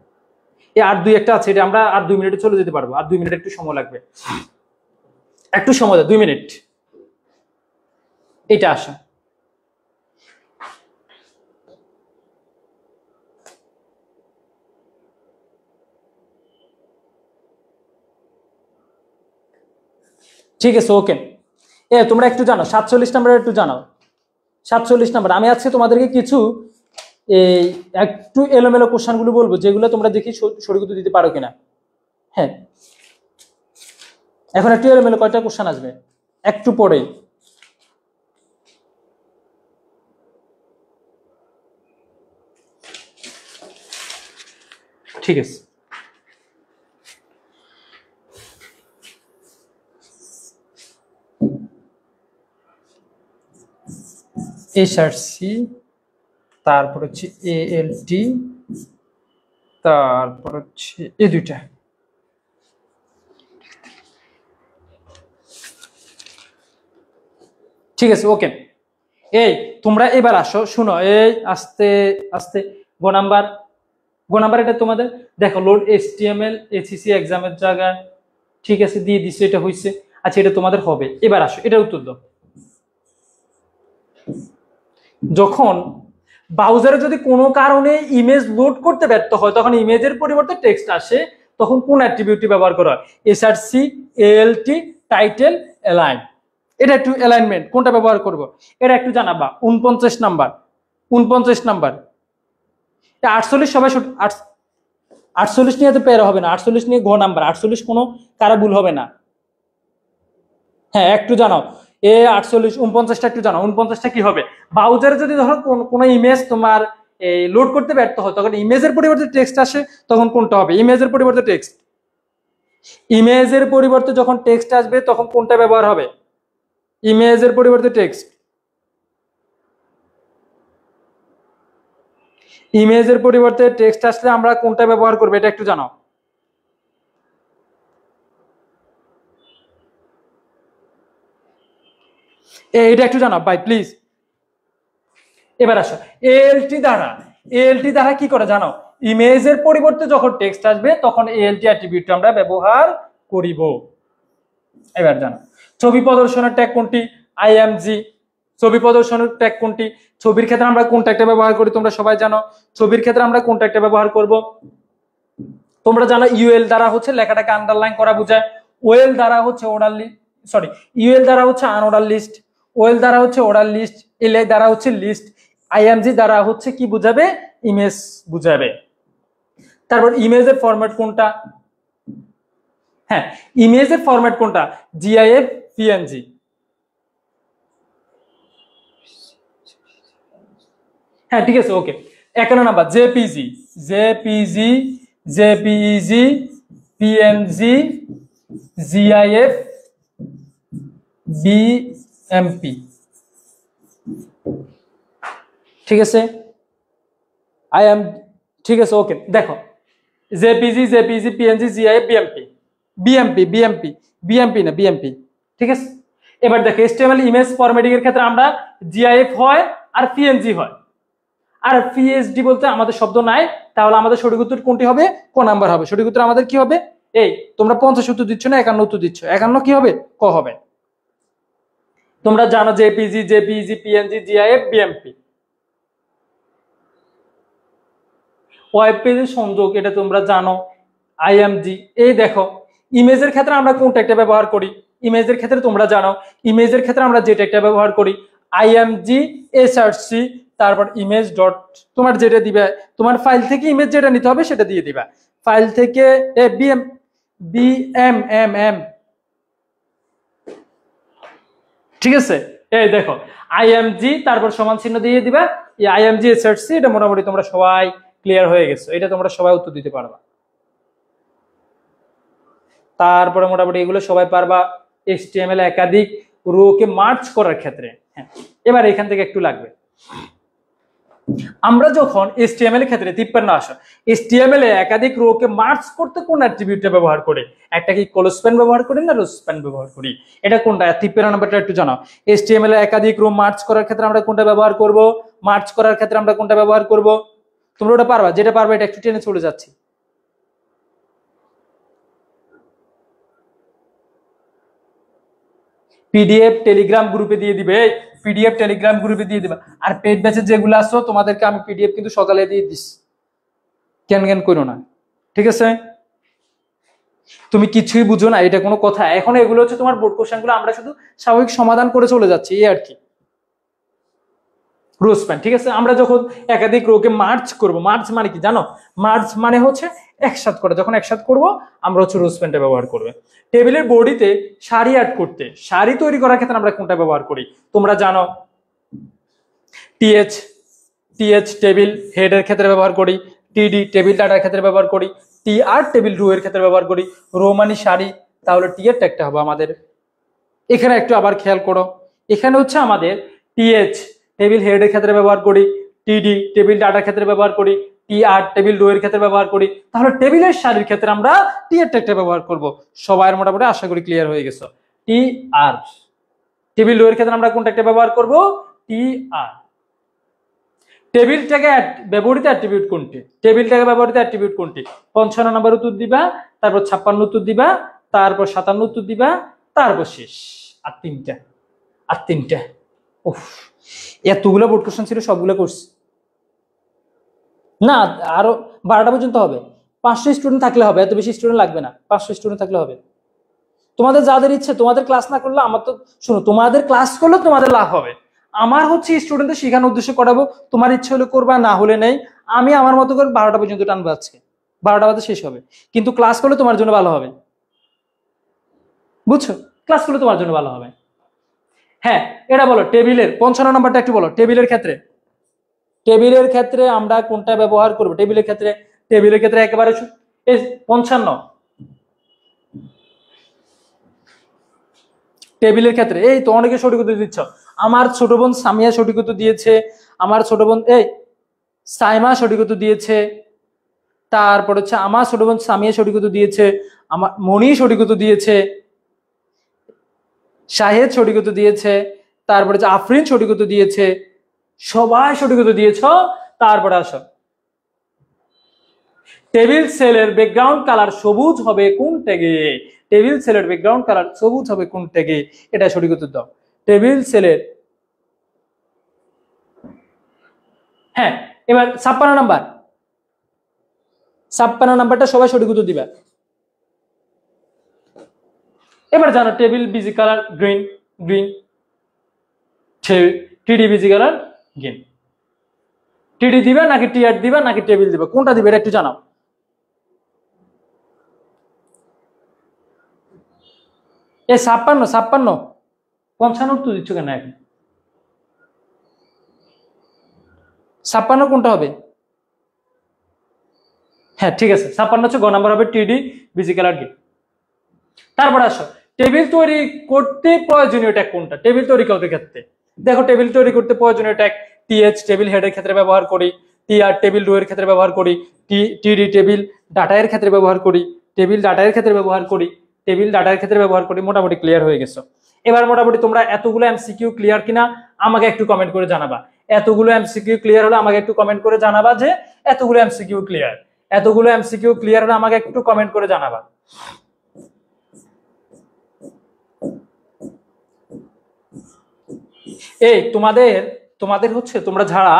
এই আর 2-1টা আছে, এটা আমরা আর 2 মিনিটে চলে যেতে পারবো। আর 2 মিনিট একটু সময় লাগবে, একটু সময় দাও 2 মিনিট। এটা আসা ঠিক আছে ওকে। তোমরা একটু জানো 47 নাম্বার একটু জানাও। 47 নাম্বার আমি আজকে তোমাদেরকে কিছু এই একটু এলোমেলো কোশ্চেন গুলো বলবো, যেগুলো তোমরা দেখি সঠিক উত্তর দিতে পারো কিনা। হ্যাঁ এখন একটু এলোমেলো কয়টা কোশ্চেন আসবে একটু পরে। ঠিক আছে, এসআরসি, তারপর হচ্ছে এএলটি, তারপর হচ্ছে এই দুইটা। ঠিক আছে ওকে। তোমরা এবার আসো শুনো, আস্তে আস্তে। গ নাম্বার এটা তোমাদের দেখো লোড HTML HCC এক্সামের জায়গায়, ঠিক আছে দিয়ে দিচ্ছে, এটা হয়েছে। আচ্ছা এটা তোমাদের হবে, এবার আসো এটার উত্তর দাও। যখন ব্রাউজারে যদি কোনো কারণে ইমেজ লোড করতে ব্যর্থ হয়, তখন ইমেজের পরিবর্তে টেক্সট আসে, তখন কোন অ্যাট্রিবিউটটি ব্যবহার করা হয়? SRC, ALT, title, align. এটা একটু অ্যালাইনমেন্ট কোনটা ব্যবহার করব এটা একটু জানাবা। 49 নাম্বার, 49 নাম্বার। 48 সবাই 48 নিয়ে তো পেরে হবে না, 48 নিয়ে ঘ নাম্বার, 48 কোনো কারা ভুল হবে না। হ্যাঁ একটু জানাও, 48 49টা একটু জানাও, 49টা কি হবে? ব্রাউজারে যদি ধরো কোনো ইমেজ তোমার লোড করতে ব্যর্থ হয়, তখন ইমেজের পরিবর্তে টেক্সট আসে, তখন কোনটা হবে? ইমেজের পরিবর্তে টেক্সট। ইমেজের পরিবর্তে যখন টেক্সট আসবে তখন কোনটা ব্যবহার হবে? ইমেজের পরিবর্তে টেক্সট। ইমেজের পরিবর্তে টেক্সট আসলে আমরা কোনটা ব্যবহার করব এটা একটু জানাও। এটা একটু জানাও ভাই প্লিজ। এবার আসো, এএলটি দ্বারা কি করে জানো? ইমেজের পরিবর্তে যখন টেক্সট আসবে তখন এএলটি অ্যাট্রিবিউটটা আমরা ব্যবহার করিব। এবার জানো, ছবি প্রদর্শনের ট্যাগ কোনটি? আইএমজি। ছবি প্রদর্শনের ট্যাগ কোনটি? ছবির ক্ষেত্রে আমরা কোন ট্যাগটা ব্যবহার করি তোমরা সবাই জানো। ছবির ক্ষেত্রে আমরা কোন ট্যাগটা ব্যবহার করব? তোমরা জানো ইউএল দ্বারা হচ্ছে লেখাটাকে আন্ডারলাইন করা বোঝায়, ওএল দ্বারা হচ্ছে ইউএল দ্বারা হচ্ছে আনঅর্ডার লিস্ট, ওএল দ্বারা হচ্ছে অর্ডার লিস্ট, এলআই দ্বারা হচ্ছে লিস্ট, আইএমজি দ্বারা হচ্ছে কি বুঝাবে? ইমেজ বুঝাবে। তারপর ইমেজের ফরম্যাট কোনটা? হ্যাঁ ইমেজের ফরম্যাট কোনটা? GIF, PNG. হ্যাঁ ঠিক আছে okay. 51 number JPG, JPEG, PNG, GIF, BMP. ঠিক আছে ঠিক আছে ওকে। দেখো জেপিজি, পিএনজি, জিআইএফ, বিএমপি না বিএমপি। ঠিক আছে, এবার দেখো এইচটিএমএল ইমেজ ফরম্যাটিং এর ক্ষেত্রে আমরা জিআইএফ হয় আর পিএনজি হয়, আর পিএসডি বলতে আমাদের শব্দ নাই, তাহলে আমাদের সঠিক উত্তর কোনটি হবে? ক নাম্বার হবে সঠিক উত্তর আমাদের? কি হবে? এই তোমরা 50 উত্তর দিচ্ছ না, 51 উত্তর দিচ্ছ। 51 কি হবে? ক হবে। তোমরা জানো JPG, PNG, GIF, BMP. Web পেজের সংযোগ এটা তোমরা জানো, আইএমজি। এই দেখো ইমেজের ক্ষেত্রে আমরা কোন ট্যাগটা ব্যবহার করি? ইমেজের ক্ষেত্রে তোমরা জানো, ইমেজের ক্ষেত্রে আমরা যে ট্যাগটা ব্যবহার করি আইএমজি, এসআরসি, তারপর ইমেজ ডট, তোমার যেটা দিবে তোমার ফাইল থেকে ইমেজ যেটা নিতে হবে সেটা দিয়ে দিবা। ফাইল থেকে বিএমএম। ঠিক আছে, এই দেখো আইএমজি তারপর সমান চিহ্ন দিয়ে দিবা, এই আইএমজি এসআরসি। এটা মোটামুটি তোমরা সবাই ক্লিয়ার হয়ে গেছে, এটা তোমরা সবাই উত্তর দিতে পারবা। তারপরে মোটামুটি এগুলো সবাই পারবা। এইচটিএমএল একাধিক রোকে মার্চ করার ক্ষেত্রে, হ্যাঁ এবার এখান থেকে একটু লাগবে। আমরা যখন এইচটিএমএল এর ক্ষেত্রে 53 আসো, এইচটিএমএল এ একাধিক রোকে মার্চ করতে কোন অ্যাট্রিবিউটটা ব্যবহার করে? একটা কি ক্লোজস্প্যান ব্যবহার করি না রোস্প্যান ব্যবহার করি? এটা কোনটা? 53 নাম্বারটা একটু জানাও। এইচটিএমএল এ একাধিক রো মার্চ করার ক্ষেত্রে আমরা কোনটা ব্যবহার করব? মার্চ করার ক্ষেত্রে আমরা কোনটা ব্যবহার করব? তোমরা ওটা পারবা, যেটা পারবা এটা একটু টেনে চলে যাচ্ছি। পিডিএফ টেলিগ্রাম গ্রুপে দিয়ে দিবে, পিডিএফ টেলিগ্রাম গ্রুপে দিয়ে দিবা। আর পেড ব্যাচে যেগুলো আসো তোমাদেরকে আমি পিডিএফ কিন্তু সকালে দিয়ে দিস, কেন করো না। ঠিক আছে, তুমি কিছুই বুঝো না, এটা কোনো কথা? এখন এগুলো হচ্ছে তোমার বোর্ড কোশ্চেনগুলো, আমরা শুধু স্বাভাবিক সমাধান করে চলে যাচ্ছি এই আর কি। রো স্প্যান, ঠিক আছে। আমরা যখন একাধিক রোকে মার্চ করব, মার্চ মানে কি জানো? মার্চ মানে হচ্ছে একসাথ করা। যখন একসাথ করব আমরা হচ্ছে রো স্প্যানটা ব্যবহার করবে। টেবিলের বডিতে সারি অ্যাড করতে, সারি তৈরি করার ক্ষেত্রে আমরা কোনটা ব্যবহার করি? তোমরা জানো টিএচ টেবিল হেডের ক্ষেত্রে ব্যবহার করি, টিডি টেবিল ডাটার ক্ষেত্রে ব্যবহার করি, টিআর টেবিল রো এর ক্ষেত্রে ব্যবহার করি। রো মানে সারি, তাহলে টি এর ট্যাগটা হবে আমাদের। এখানে একটু আবার খেয়াল করো, এখানে হচ্ছে আমাদের টিএচ টেবিল হেডের ক্ষেত্রে ব্যবহার করি, টিডি টেবিল ডাটার ক্ষেত্রে ব্যবহার করি, টিআর টেবিল রো এর ক্ষেত্রে ব্যবহার করি। তাহলে টেবিলের সারির ক্ষেত্রে আমরা টি এর ট্যাগটা ব্যবহার করব। সবার মোটামুটি আশা করি ক্লিয়ার হয়ে গেছে। টিআর টেবিল রো এর ক্ষেত্রে আমরা কোন ট্যাগটা ব্যবহার করব? টিআর। টেবিল ট্যাগে ব্যবহৃত অ্যাট্রিবিউট কোনটি? টেবিল ট্যাগে ব্যবহৃত অ্যাট্রিবিউট কোনটি? 55 নাম্বার উত্তর দিবা, তারপর 56 উত্তর দিবা, তারপর 57 উত্তর দিবা, তারপর শেষ। আর তিনটা উফ, এতগুলো বোর্ড কোশ্চেন ছিল, সবগুলো করছি। না, আরো 12টা পর্যন্ত হবে। 500 স্টুডেন্ট থাকলে হবে, এত বেশি স্টুডেন্ট লাগবে না, 500 স্টুডেন্ট থাকলে হবে। তোমাদের যাদের ইচ্ছে, তোমাদের ক্লাস না করলে আমার তো, শোনো, তোমাদের ক্লাস করলে তোমাদের লাভ হবে। আমার হচ্ছে স্টুডেন্টদের শেখানোর উদ্দেশ্যে করাবো, তোমার ইচ্ছে হলে করবা, না হলে নেই। আমি আমার মতো করে 12টা পর্যন্ত টানবো আজকে, 12টা বাজে শেষ হবে, কিন্তু ক্লাস করলে তোমার জন্য ভালো হবে, বুঝছো? ক্লাস করলে তোমার জন্য ভালো হবে। হ্যাঁ, এটা বলো, টেবিলের 55 নাম্বারটা একটু বলো। টেবিলের ক্ষেত্রে আমরা কোনটা ব্যবহার করবো? টেবিলের ক্ষেত্রে একেবারে 55। টেবিলের ক্ষেত্রে এই তো অনেকে সঠিক উত্তর দিচ্ছ। আমার ছোট বোন সামিয়া সঠিক উত্তর দিয়েছে, আমার ছোট বোন সাইমা সঠিক উত্তর দিয়েছে, তারপর হচ্ছে আমার ছোট বোন সামিয়া সঠিক উত্তর দিয়েছে, আমার মনি সঠিক উত্তর দিয়েছে, শাহেদ সঠিক উত্তর দিয়েছে, তারপরে হচ্ছে আফরিন সঠিক উত্তর দিয়েছে, সবাই সঠিক উত্তর দিয়েছ। তারপরে আসো, টেবিল সেলের ব্যাকগ্রাউন্ড কালার সবুজ হবে কোন ট্যাগে? টেবিল সেলের ব্যাকগ্রাউন্ড কালার সবুজ হবে কোন ট্যাগে? এটা সঠিক উত্তর দাও। টেবিল সেলের, হ্যাঁ, এবার 56 নাম্বারটা সবাই সঠিক উত্তর দিবা। এবার জানো, table busy colour green, green, টিডি বিজি কালার গ্রিন। টিডি দিবা নাকি টিআর দিবা নাকি টেবিল দিবা, কোনটা দিবে এটা একটু জানাও। এ 56 55 উত্তর দিচ্ছ কেন এখন? 56 কোনটা হবে? হ্যাঁ ঠিক আছে, 56 হচ্ছে গ নাম্বার হবে, টিডি বিজি কালার গ্রিন। তারপরে আসো, টেবিল তৈরি করতে প্রয়োজনীয় ট্যাগ কোনটা? টেবিল তৈরি করতে ক্ষেত্রে দেখো, টেবিল তৈরি করতে প্রয়োজনীয় ট্যাগ টিএইচ টেবিল হেডের ক্ষেত্রে ব্যবহার করি, টিআর টেবিল রো এর ক্ষেত্রে ব্যবহার করি, টিডি টেবিল ডাটা এর ক্ষেত্রে ব্যবহার করি, টেবিল ডাটা এর ক্ষেত্রে ব্যবহার করি, টেবিল ডাটার ক্ষেত্রে ব্যবহার করি। মোটামুটি ক্লিয়ার হয়ে গেছো। এবার মোটামুটি তোমরা এতগুলো এমসিকিউ ক্লিয়ার কিনা আমাকে একটু কমেন্ট করে জানাবা। এতগুলো এমসিকিউ ক্লিয়ার হলে আমাকে একটু কমেন্ট করে জানাবা যে এতগুলো এমসিকিউ ক্লিয়ার। এতগুলো এমসিকিউ ক্লিয়ার হলে আমাকে একটু কমেন্ট করে জানাবা। এই তোমাদের তোমাদের হচ্ছে, তোমরা যারা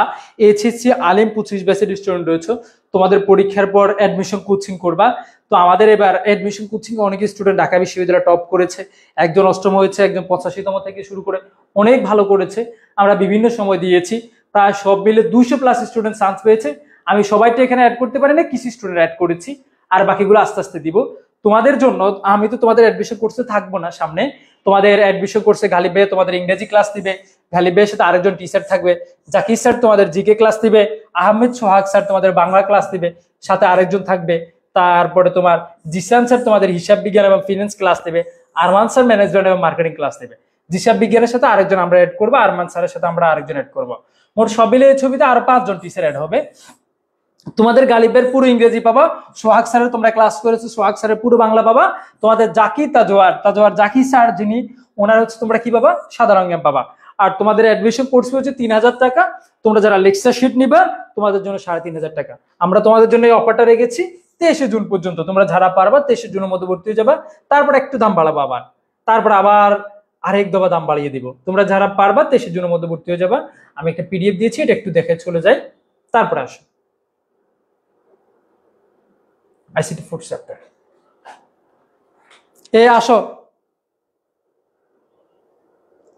এইচএসসি আলিম 25 ব্যাচের স্টুডেন্ট রয়েছে, তোমাদের পরীক্ষার পর অ্যাডমিশন কোচিং করবা। তো আমাদের এবার অ্যাডমিশন কোচিং অনেক স্টুডেন্ট ঢাকা বিশ্ববিদ্যালয়ে টপ করেছে, একজন 8ম হয়েছে, একজন 85তম থেকে শুরু করে অনেক ভালো করেছে। আমরা বিভিন্ন সময় দিয়েছি, প্রায় সব মিলে 200+ স্টুডেন্ট চান্স পেয়েছে। আমি সবাইটা এখানে অ্যাড করতে পারি না, কিছু স্টুডেন্ট অ্যাড করেছি, আর বাকিগুলো আস্তে আস্তে দিব তোমাদের জন্য। আমি তো তোমাদের অ্যাডমিশন কোর্সে থাকবো না সামনে, তোমাদের অ্যাডমিশন কোর্সে গালিব ভাই তোমাদের ইংরেজি ক্লাস দিবে, গালিব ভাইয়ের সাথে আরেকজন টিচার থাকবে, জাকির স্যার তোমাদের জিকে ক্লাস দিবে, আহমেদ সোহাগ স্যার তোমাদের বাংলা ক্লাস দিবে, সাথে আরেকজন থাকবে। তারপরে তোমার জিসান স্যার তোমাদের হিসাব বিজ্ঞান এবং ফিনান্স ক্লাস দেবে, আরমান স্যার ম্যানেজমেন্ট এবং মার্কেটিং ক্লাস দেবে। হিসাব বিজ্ঞানের সাথে আরেকজন আমরা অ্যাড করবো, আরমান স্যারের সাথে আমরা আরেকজন অ্যাড করবো। মোট সব মিলে এই ছবিতে আরো 5 জন টিচার অ্যাড হবে। তোমাদের গালিবের পুরো ইংরেজি পাবা, সোহাগ স্যারের তোমরা ক্লাস করেছো, সোহাগ স্যারের পুরো বাংলা পাবা। তোমাদের জাকি তাজওয়ার জাকি স্যার যিনি, ওনার হচ্ছে তোমরা কি পাবা? সাধারণ জ্ঞান পাবা। আর তোমাদের অ্যাডমিশন কোর্স হচ্ছে 3000 টাকা। তোমরা যারা লেকচার শিট নিবা তোমাদের জন্য 3500 টাকা। আমরা তোমাদের জন্য এই অফারটা রেখেছি 23শে জুন পর্যন্ত। তোমরা যারা পারবা 23শে জুনের মধ্যে ভর্তি হয়ে যাবা, তারপর একটু দাম বাড়াবো আবার, তারপর আবার আরেক দফা দাম বাড়িয়ে দিব। তোমরা যারা পারবা 23শে জুনের মধ্যে ভর্তি হয়ে যাবা। আমি একটা পিডিএফ দিয়েছি, এটা একটু দেখে চলে যাই, তারপর আসো। আইসিটি 4th চ্যাপ্টার আসো,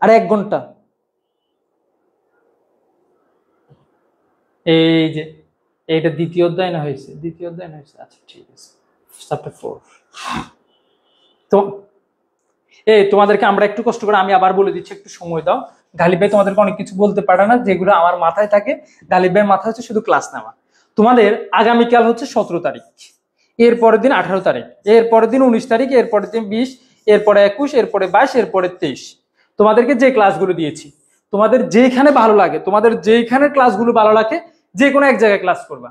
আর 1 ঘন্টা। এই যে এইটা দ্বিতীয় অধ্যায় না হয়েছে? আচ্ছা ঠিক আছে, চ্যাপ্টার 4। তো তোমাদেরকে আমরা একটু কষ্ট করে, আমি আবার বলে দিচ্ছি, একটু সময় দাও। গালিব ভাই তোমাদেরকে অনেক কিছু বলতে পারে না, যেগুলো আমার মাথায় থাকে। গালিব ভাইয়ের মাথায় হচ্ছে শুধু ক্লাস নেওয়া। তোমাদের আগামীকাল হচ্ছে 17 তারিখ, এর পরের দিন 18 তারিখ, এর পরের দিন 19 তারিখ, এর পরের দিন 20, এরপরে 21, এরপরে 22, এরপরে 23। তোমাদেরকে যে ক্লাসগুলো দিয়েছি, তোমাদের যেখানে ভালো লাগে, তোমাদের যেখানে ক্লাসগুলো ভালো লাগে, যে কোনো এক জায়গায় ক্লাস করবা,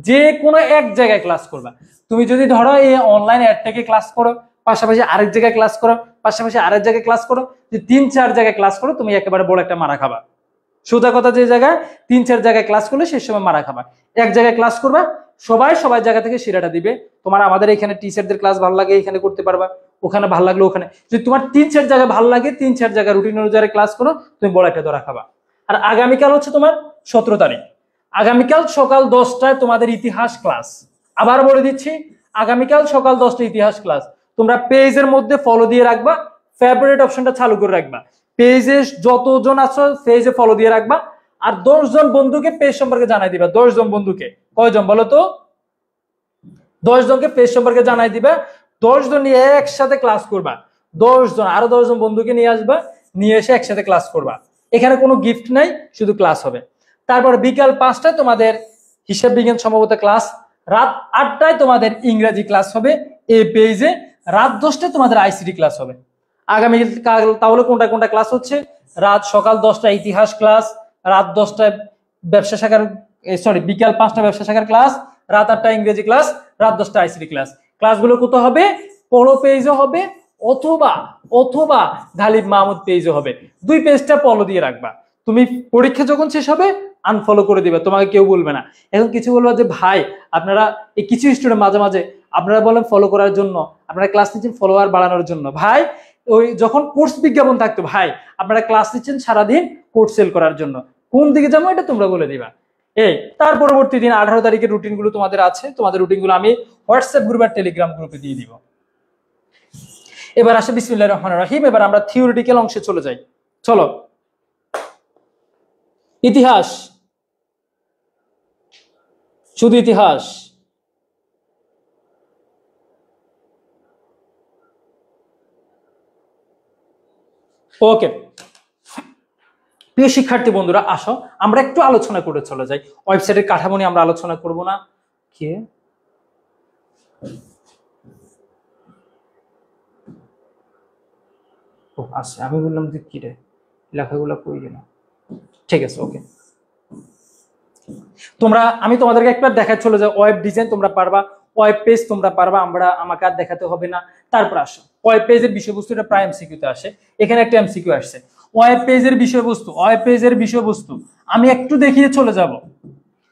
যে কোনো এক জায়গায় ক্লাস করবা। তুমি যদি ধরো এই অনলাইন অ্যাড থেকে ক্লাস করো, পাশাপাশি আরেক জায়গায় ক্লাস করো, পাশাপাশি আরেক জায়গায় ক্লাস করো, যে 3-4 জায়গায় ক্লাস করো, তুমি একেবারে বড় একটা মারা খাবা। সোজা কথা, যে জায়গায় 3-4 জায়গায় ক্লাস করলে সেই সময় মারা খাবা। এক জায়গায় ক্লাস করবা, সবাই জায়গা থেকে সেরাটা দিবে। তোমার আমাদের এখানে টিচারদের ক্লাস ভালো লাগে, এখানে করতে পারবা, ওখানে ভালো লাগলো ওখানে। যদি তোমার 3-4 জায়গায় ভালো লাগে, 3-4 জায়গায় রুটিন অনুযায়ী ক্লাস করো, তুমি বড় একটা ধরা খাবা। আর আগামীকাল হচ্ছে তোমার 17 তারিখ। আগামীকাল সকাল 10টায় তোমাদের ইতিহাস ক্লাস। আবার বলে দিচ্ছি, আগামীকাল সকাল 10টায় ইতিহাস ক্লাস। তোমরা পেজের মধ্যে ফলো দিয়ে রাখবা, ফেভারিট অপশনটা চালু করে রাখবা। পেজে যতজন আছো পেজে ফলো দিয়ে রাখবা, আর 10 জন বন্ধুকে পেজ সম্পর্কে জানাই দিবা। 10 জন বন্ধুকে, কয়জন বলো তো? 10 জনকে পেজ সম্পর্কে জানাই দিবা। 10 জন নিয়ে একসাথে ক্লাস করবা। 10 জন, আরো 10 জন বন্ধুকে নিয়ে আসবা, নিয়ে এসে একসাথে ক্লাস করবা। এখানে কোনো গিফট নাই, শুধু ক্লাস হবে। তারপর বিকাল 5টায় তোমাদের হিসাব বিজ্ঞান সম্ভবত ক্লাস। রাত 8টায় তোমাদের ইংরেজি ক্লাস হবে এই পেজে। রাত 10টায় তোমাদের আইসিটি ক্লাস হবে। আগামী কাল তাহলে কোনটা কোনটা ক্লাস হচ্ছে? সকাল 10টায় ইতিহাস ক্লাস, রাত 10টায় ব্যবসা শাখার বিকাল 5টায় ব্যবসা শাখার ক্লাস, রাত 8টায় ইংরেজি ক্লাস, রাত 10টায় আইসিটি ক্লাস। ক্লাসগুলো কোথাও হবে? পলো পেজও হবে, অথবা অথবা গালিব মাহমুদ পেজও হবে। 2 পেজটা ফলো দিয়ে রাখবা। তুমি পরীক্ষা যখন শেষ হবে আনফলো করে দিবে, তোমাকে কেউ বলবে না। এখন কিছু বলবা যে ভাই আপনারা এই কিছু স্টুডেন্ট মাঝে মাঝে আপনারা বলেন ফলো করার জন্য, আপনারা ক্লাস নিচ্ছেন ফলোয়ার বাড়ানোর জন্য। ভাই ওই যখন কোর্স বিজ্ঞাপন থাকতো, ভাই আপনারা ক্লাস নিচ্ছেন সারাদিন কোর্স সেল করার জন্য, কোন দিকে যাবো এটা তোমরা বলে দিবা। এই তার পরবর্তী দিন 18 তারিখের রুটিন গুলো তোমাদের আছে, তোমাদের রুটিন গুলো আমি হোয়াটসঅ্যাপ গ্রুপ আর টেলিগ্রাম গ্রুপে দিয়ে দিব। এবার আসে বিসমিল্লাহির রহমানির রহিম। এবার আমরা থিওরিটিক্যাল অংশে চলে যাই। চলো, ইতিহাস, শুধু ইতিহাস। ওকে, প্রিয় শিক্ষার্থী বন্ধুরা, আসো আমরা একটু আলোচনা করে চলে যাই। ওয়েবসাইটের কাঠামো নিয়ে আমরা আলোচনা করব না। কে ও আচ্ছা, আমি বললাম যে কি রে লেখাগুলো কই গেল। ঠিক আছে, ওকে। আমি তোমাদেরকে একবার দেখাই চলে যাও। ওয়েব ডিজাইন তোমরা পারবা, ওয়েব পেজ তোমরা পারবা, আমাকে আর দেখাতে হবে না। তারপর আসো ওয়েব পেজের বিষয়বস্তুটা প্রায় এমসিকিউতে আসে। এখানে একটা এমসিকিউ আসছে, ওয়েব পেজের বিষয়বস্তু। ওয়েব পেজের বিষয়বস্তু আমি একটু দেখিয়ে চলে যাব।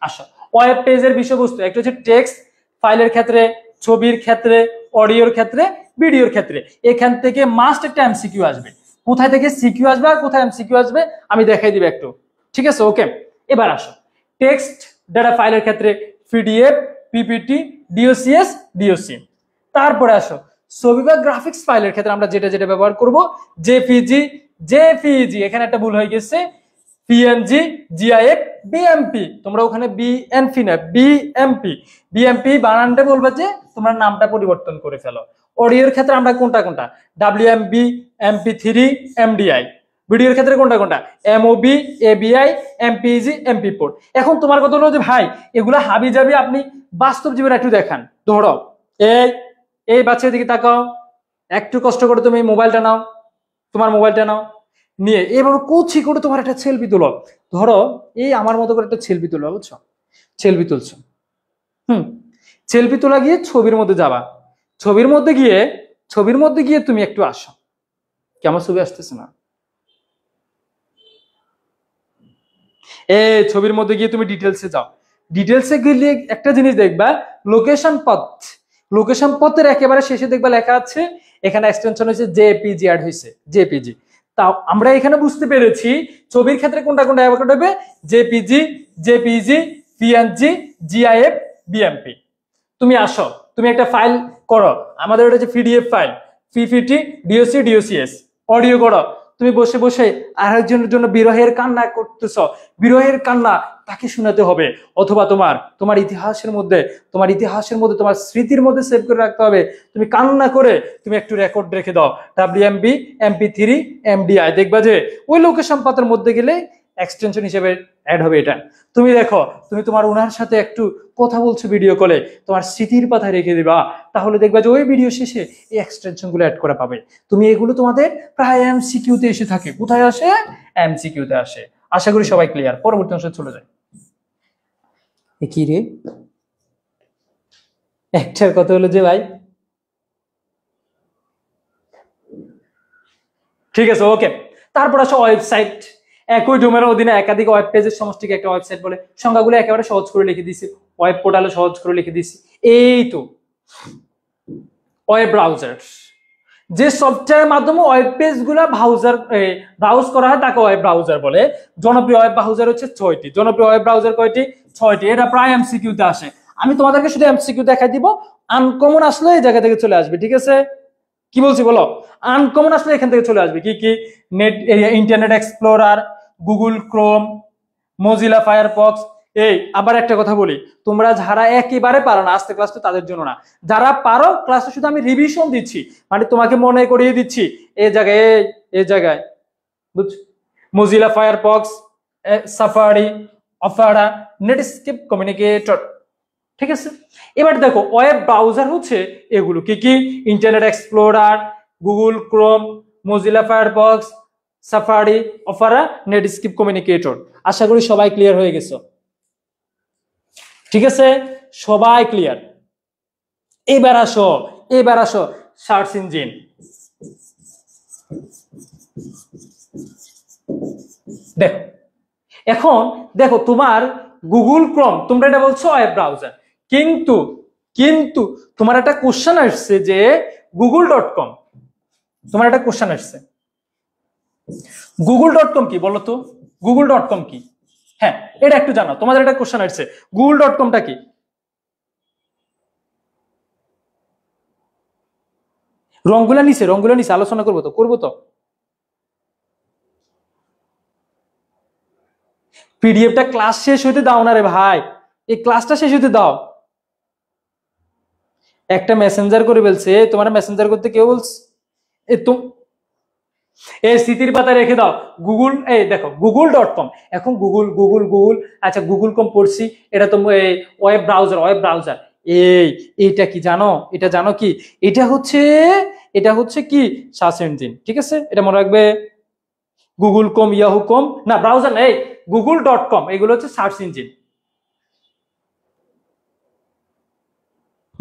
আসো, ওয়েব পেজের বিষয়বস্তু একটা হচ্ছে টেক্সট ফাইলের ক্ষেত্রে, ছবির ক্ষেত্রে, অডিওর ক্ষেত্রে, ভিডিওর ক্ষেত্রে। এখান থেকে মাস্ট একটা এমসিকিউ আসবে। কোথায় থেকে সিকিউ আসবে আর কোথায় এমসিকিউ আসবে আমি দেখাই দিব একটু, ঠিক আছে? ওকে, এবার আসো টেক্সট ডাটা ফাইলের ক্ষেত্রে পিডিএফ, পিপিটি, ডিওসিএস, ডিওসি। তারপরে আসো ছবি বা গ্রাফিক্স ফাইলের ক্ষেত্রে আমরা যেটা যেটা ব্যবহার করব, জেপিজি, জেপিজি এখানে একটা ভুল হয়ে গেছে, পিএনজি, জিআইএফ, বিএমপি। তোমরা ওখানে বিএনপি না বিএমপি, বিএমপি বানানটা বলবা যে তোমরা নামটা পরিবর্তন করে ফেলো। অডিওর ক্ষেত্রে আমরা কোনটা কোনটা, ডাব্লিউএমবি, এমপি3, এমডিআই। ভিডিওর ক্ষেত্রে কোনটা কোনটা, এমওবি, এবিআই, এমপিজি, এমপি4। এখন তোমার কথা হলো যে ভাই এগুলা হাবি যাবি আপনি বাস্তব জীবনে একটু দেখান। ধরো এই বাচ্চার দিকে তাকাও, একটু কষ্ট করে তুমি মোবাইলটা নাও, তোমার মোবাইলটা নাও, নিয়ে এভাবে কুচি করে তোমার একটা সেলফি তুলো। ধরো এই আমার মতো করে একটা সেলফি তুলো, বুঝছো? সেলফি তুলছো, সেলফি তোলা গিয়ে ছবির মধ্যে যাবা। ছবির মধ্যে গিয়ে তুমি একটু আসো। কেমন ছবি আসতেছে না? ছবির মধ্যে গিয়ে তুমি ডিটেলসে যাও। ডিটেলসে গেলে একটা জিনিস দেখবা, লোকেশন পথ। লোকেশন পথের একেবারে শেষে দেখবা লেখা আছে, এখানে এক্সটেনশন হয়েছে জেপিজি অ্যাড হয়েছে, জেপিজি। তাও আমরা এখানে বুঝতে পেরেছি ছবির ক্ষেত্রে কোনটা কোনটা অ্যাড হবে, JPG, JPG, PNG, GIF, BMP. তুমি আসো, তুমি একটা ফাইল করো, আমাদের ওটা হচ্ছে PDF file, PPT, DOC, DOCS. Audio করো, তুমি বসে বসে আরেকজনের জন্য বিরহের কান্না করতেছ, বিরহের কান্না তাকে শোনাতে হবে। অথবা তোমার ইতিহাসের মধ্যে তোমার স্মৃতির মধ্যে সেভ করে রাখতে হবে। তুমি কান্না করে তুমি একটু রেকর্ড রেখে দাও, ডাব্লিউএমবি, এমপি3, এমডিআই। দেখবা যে ওই লোকেশন পাতার মধ্যে গেলে এক্সটেনশন হিসেবে অ্যাড হবে এটা। তুমি দেখো, তুমি তোমার ওনার সাথে একটু কথা বলছো ভিডিও কলে, তোমার স্মৃতির পাতায় রেখে দিবা, তাহলে দেখবা যে ওই ভিডিও শেষে এই এক্সটেনশন গুলো অ্যাড করা পাবে। তুমি এগুলো তোমাদের প্রায় এমসিকিউতে এসে থাকে। কোথায় আসে? এমসিকিউতে আসে। আশা করি সবাই ক্লিয়ার। পরবর্তী অংশে চলে যায়। কি রে একটার কথা হলো যে ভাই, ঠিক আছে, ওকে। তারপর আসো ওয়েবসাইট। একই ডোমেনের অধীনে একাধিক ওয়েব পেজের সমষ্টিকে একটা ওয়েবসাইট বলে। সংজ্ঞাগুলো একেবারে সহজ করে লিখে দিয়েছি, ওয়েব পোর্টালে সহজ করে লিখে দিয়েছি। এই তো ওয়েব ব্রাউজার, যে সফটওয়্যারের মাধ্যমে ওয়েব পেজগুলো ব্রাউজ করা হয় তাকে ওয়েব ব্রাউজার বলে। জনপ্রিয় ওয়েব ব্রাউজার হচ্ছে 6টি। জনপ্রিয় ওয়েব ব্রাউজার কয়টি? 6টি, এটা প্রায় এমসিকিউ তে আসে। আমি তোমাদেরকে শুধু এমসিকিউ দেখাই দিব, আনকমন আসলে এই জায়গা থেকে চলে আসবে, ঠিক আছে? কি বলছি বলো, আনকমন আসলে এখান থেকে চলে আসবে। কি কি? Net, internet Explorer, Google Chrome, Mozilla Firefox. এই আবার একটা কথা বলি, তোমরা যারা একেবারে পারো না আজকে ক্লাসটা, তাদের জন্য না, যারা পারো ক্লাসটা শুধু আমি রিভিশন দিচ্ছি, মানে তোমাকে মনে করিয়ে দিচ্ছি এই জায়গায়, এই জায়গায় বুঝছো, Mozilla Firefox, Safari, Opera, Netscape communicator, ঠিক আছে? এবার দেখো ওয়েব ব্রাউজার হচ্ছে এগুলো কি কি? Internet Explorer, Google Chrome, Mozilla Firefox, Safari, Opera, Netscape Communicator. আশা করি সবাই ক্লিয়ার হয়ে গেছো, ঠিক আছে? সবাই ক্লিয়ার। এবার আসো, এবার আসো সার্চ ইঞ্জিন। দেখো এখন দেখো তোমার গুগল ক্রোম, তোমরা এটা বলছো ওয়েব ব্রাউজার, কিন্তু কিন্তু তোমার একটা কোশ্চেন আসছে যে google.com, তোমার একটা কোশ্চেন আসছে google.com কি বলো তো? google.com কি? হ্যাঁ, এটা একটু জানো, তোমাদের একটা কোশ্চেন আসছে google.comটা কি? রংগুলা নিচে আলোচনা করবো তো, পিডিএফটা ক্লাস শেষ হইতে দাও না রে ভাই, এই ক্লাসটা শেষ হইতে দাও। একটা মেসেঞ্জার করে বলছে, তোমার মেসেঞ্জার করতে কেউ বলছে? এই স্মৃতির পাতা রেখে দাও গুগল, এই দেখো google.com, এখন গুগল, আচ্ছা গুগল কম পড়ছি, এটা তো ওয়েব ব্রাউজার। এইটা কি জানো? এটা জানো কি? এটা হচ্ছে কি সার্চ ইঞ্জিন, ঠিক আছে? এটা মনে রাখবে, গুগল কম, ইয়াহু কম, না ব্রাউজার নেই, google.com এগুলো হচ্ছে সার্চ ইঞ্জিন,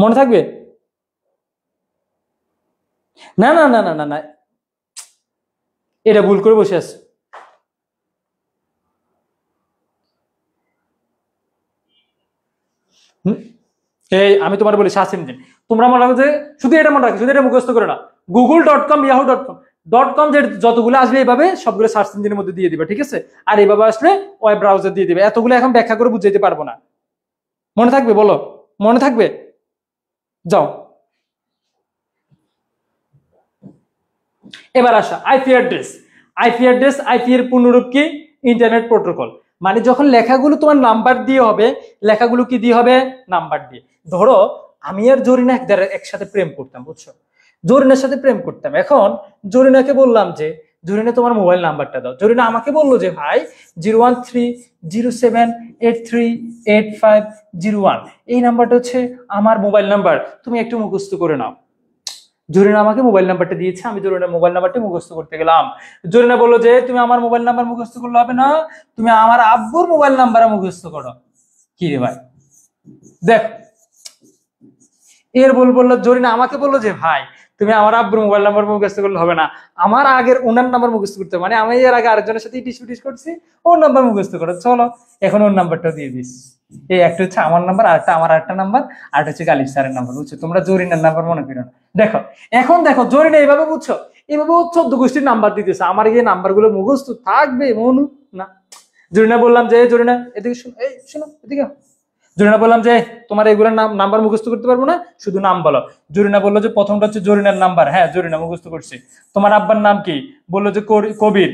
মনে থাকবে? না না না না না না, এটা ভুল করে বসে আছে। এই আমি তোমার বলি সার্চ ইঞ্জিন, তোমরা মনে রাখো যে শুধু এটা মনে রাখো, শুধু এটা মুখস্থ করে না, google.com, yahoo.com যে যতগুলো আসবে এইভাবে সবগুলো সার্চ ইঞ্জিনের মধ্যে দিয়ে দিবে, ঠিক আছে? আর এইভাবে আসলে ওয়েব ব্রাউজার দিয়ে দিবে। এতগুলো এখন ব্যাখ্যা করে বুঝাইতে পারবো না, মনে থাকবে? বলো, মনে থাকবে? যাও, এবার আসা আইপি এর পূর্ণরূপ কি? Internet protocol. মানে যখন লেখাগুলো তোমার নাম্বার দিয়ে হবে, লেখাগুলো কি দিয়ে হবে? নাম্বার দিয়ে। ধরো আমি আর জরিনা একসাথে প্রেম করতাম, বুঝছো? জরিনার সাথে প্রেম করতাম, এখন জরিনাকে বললাম যে জরিনা তোমার মোবাইল নাম্বারটা দাও। জরিনা আমাকে বললো যে ভাই 01307838501, এই নাম্বারটা হচ্ছে আমার মোবাইল নাম্বার, তুমি একটু মুখস্থ করে নাও। জরিনা আমাকে মোবাইল নাম্বারটা দিয়েছে, আমি জরিনার মোবাইল নাম্বারটা মুখস্থ করতে গেলাম। জরিনা বললো যে তুমি আমার মোবাইল নাম্বার মুখস্থ করলে হবে না, তুমি আমার আব্বুর মোবাইল নাম্বার মুখস্থ করো। কি রে ভাই, দেখ এর বললো জরিনা আমাকে বললো যে ভাই তুমি আমার আব্বুর মোবাইল নাম্বার মুখস্থ করলে হবে না, আমার আগের ওনার নাম্বার মুখস্থ করতে হবে, মানে আমি এর আগে আরেকজনের সাথে ইটিস করছি, ওর নাম্বার মুখস্থ করো, চলো এখন ওর নাম্বারটা দিয়ে দিস। এই একটা হচ্ছে আমার নাম্বার, আর আমার আরেকটা নাম্বার, আর হচ্ছে গালিব স্যারের নাম্বার, বুঝছো? তোমরা জরিনার নাম্বার মনে করো না। দেখো এখন দেখো জরিনা এইভাবে, বুঝছো, এইভাবে 14 গোষ্ঠীর নাম্বার দিতেছে, আমার এই নাম্বার গুলো মুখস্থ থাকবে মনু না। জরিনা বললাম যে জরিনা এদিকে শোনো, এই শোনো এদিকে। জরিনা বললাম যে তোমার এগুলোর নাম্বার মুখস্থ করতে পারবো না, শুধু নাম বলো। জরিনা বললো যে প্রথমটা হচ্ছে জরিনার নাম্বার, হ্যাঁ জরিনা মুখস্থ করছি। তোমার আব্বার নাম কি? বললো যে কবির,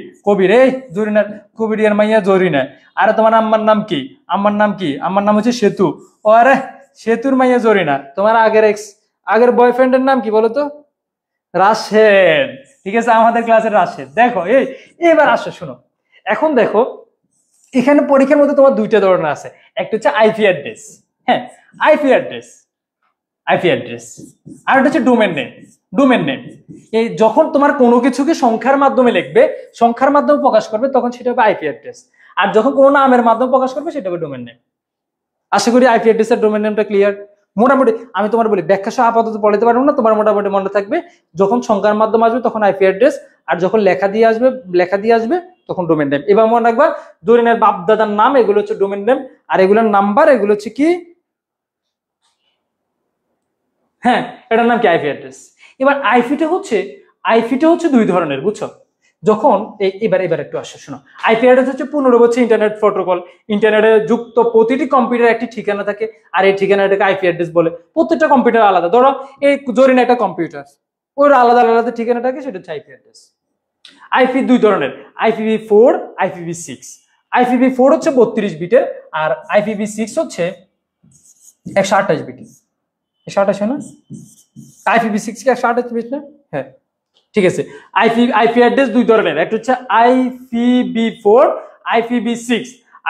এই জরিনার কবির এর মাইয়া জরিনা। আরে তোমার আম্মার নাম কি? আমার নাম হচ্ছে সেতু। ও আরে সেতুর মাইয়া জরিনা। তোমার আগের বয়ফ্রেন্ডের নাম কি বলো তো? রাশেদ, ঠিক আছে? আমাদের ক্লাসের রাশেদ। দেখো এবার আসো শোনো, এখন দেখো এখানে পরীক্ষার মধ্যে তোমার দুইটা ধরনের আছে, একটা হচ্ছে আইপি অ্যাড্রেস, হ্যাঁ আইপি অ্যাড্রেস, আর একটা হচ্ছে ডোমেন নেম। এই যখন তোমার কোনো কিছুকে সংখ্যার মাধ্যমে লিখবে, সংখ্যার মাধ্যমে প্রকাশ করবে, তখন সেটা হবে আইপি অ্যাড্রেস। আর যখন কোনো নামের মাধ্যমে প্রকাশ করবে সেটা হবে ডোমেন নেম। আশা করি আইপি অ্যাড্রেস আর ডোমেন নেমটা ক্লিয়ার। মোটামুটি আমি তোমার বলি ব্যাখ্যা সহ আপাতত পড়াতে পারবো না, তোমার মোটামুটি মনে থাকবে যখন সংখ্যার মাধ্যমে আসবে তখন আইপি অ্যাড্রেস, আর যখন লেখা দিয়ে আসবে তখন ডোমেন নেম। এবার মনে রাখবা জরিনার বাপ দাদার নাম, এগুলো হচ্ছে ডোমেন নেম, আর এগুলোর নাম্বার, এগুলো হচ্ছে কি? হ্যাঁ এটার নাম কি? IP address. এবার আইপিটা হচ্ছে দুই ধরনের, বুঝছো? যখন এবার একটু আসে শোনো, আইপি অ্যাড্রেস হচ্ছে 15 বছর ইন্টারনেট প্রোটোকল। ইন্টারনেটে যুক্ত প্রতিটি কম্পিউটার একটি ঠিকানা থাকে, আর এই ঠিকানাটাকে আইপি অ্যাড্রেস বলে। প্রত্যেকটা কম্পিউটার আলাদা। ধরো এই জরিনা একটা কম্পিউটার, ওর আলাদা আলাদা ঠিকানা থাকে, সেটা হচ্ছে আইপি অ্যাড্রেস। আইপি দুই ধরনের, IPv4, IPv6। IPv4 হচ্ছে 32 বিটের, আর IPv6 হচ্ছে 128 বিটের। 128 না? IPv6 কি 128 বিট না? হ্যাঁ, ঠিক আছে। আইপি অ্যাড্রেস দুই ধরনের, একটা হচ্ছে IPv4, IPv6।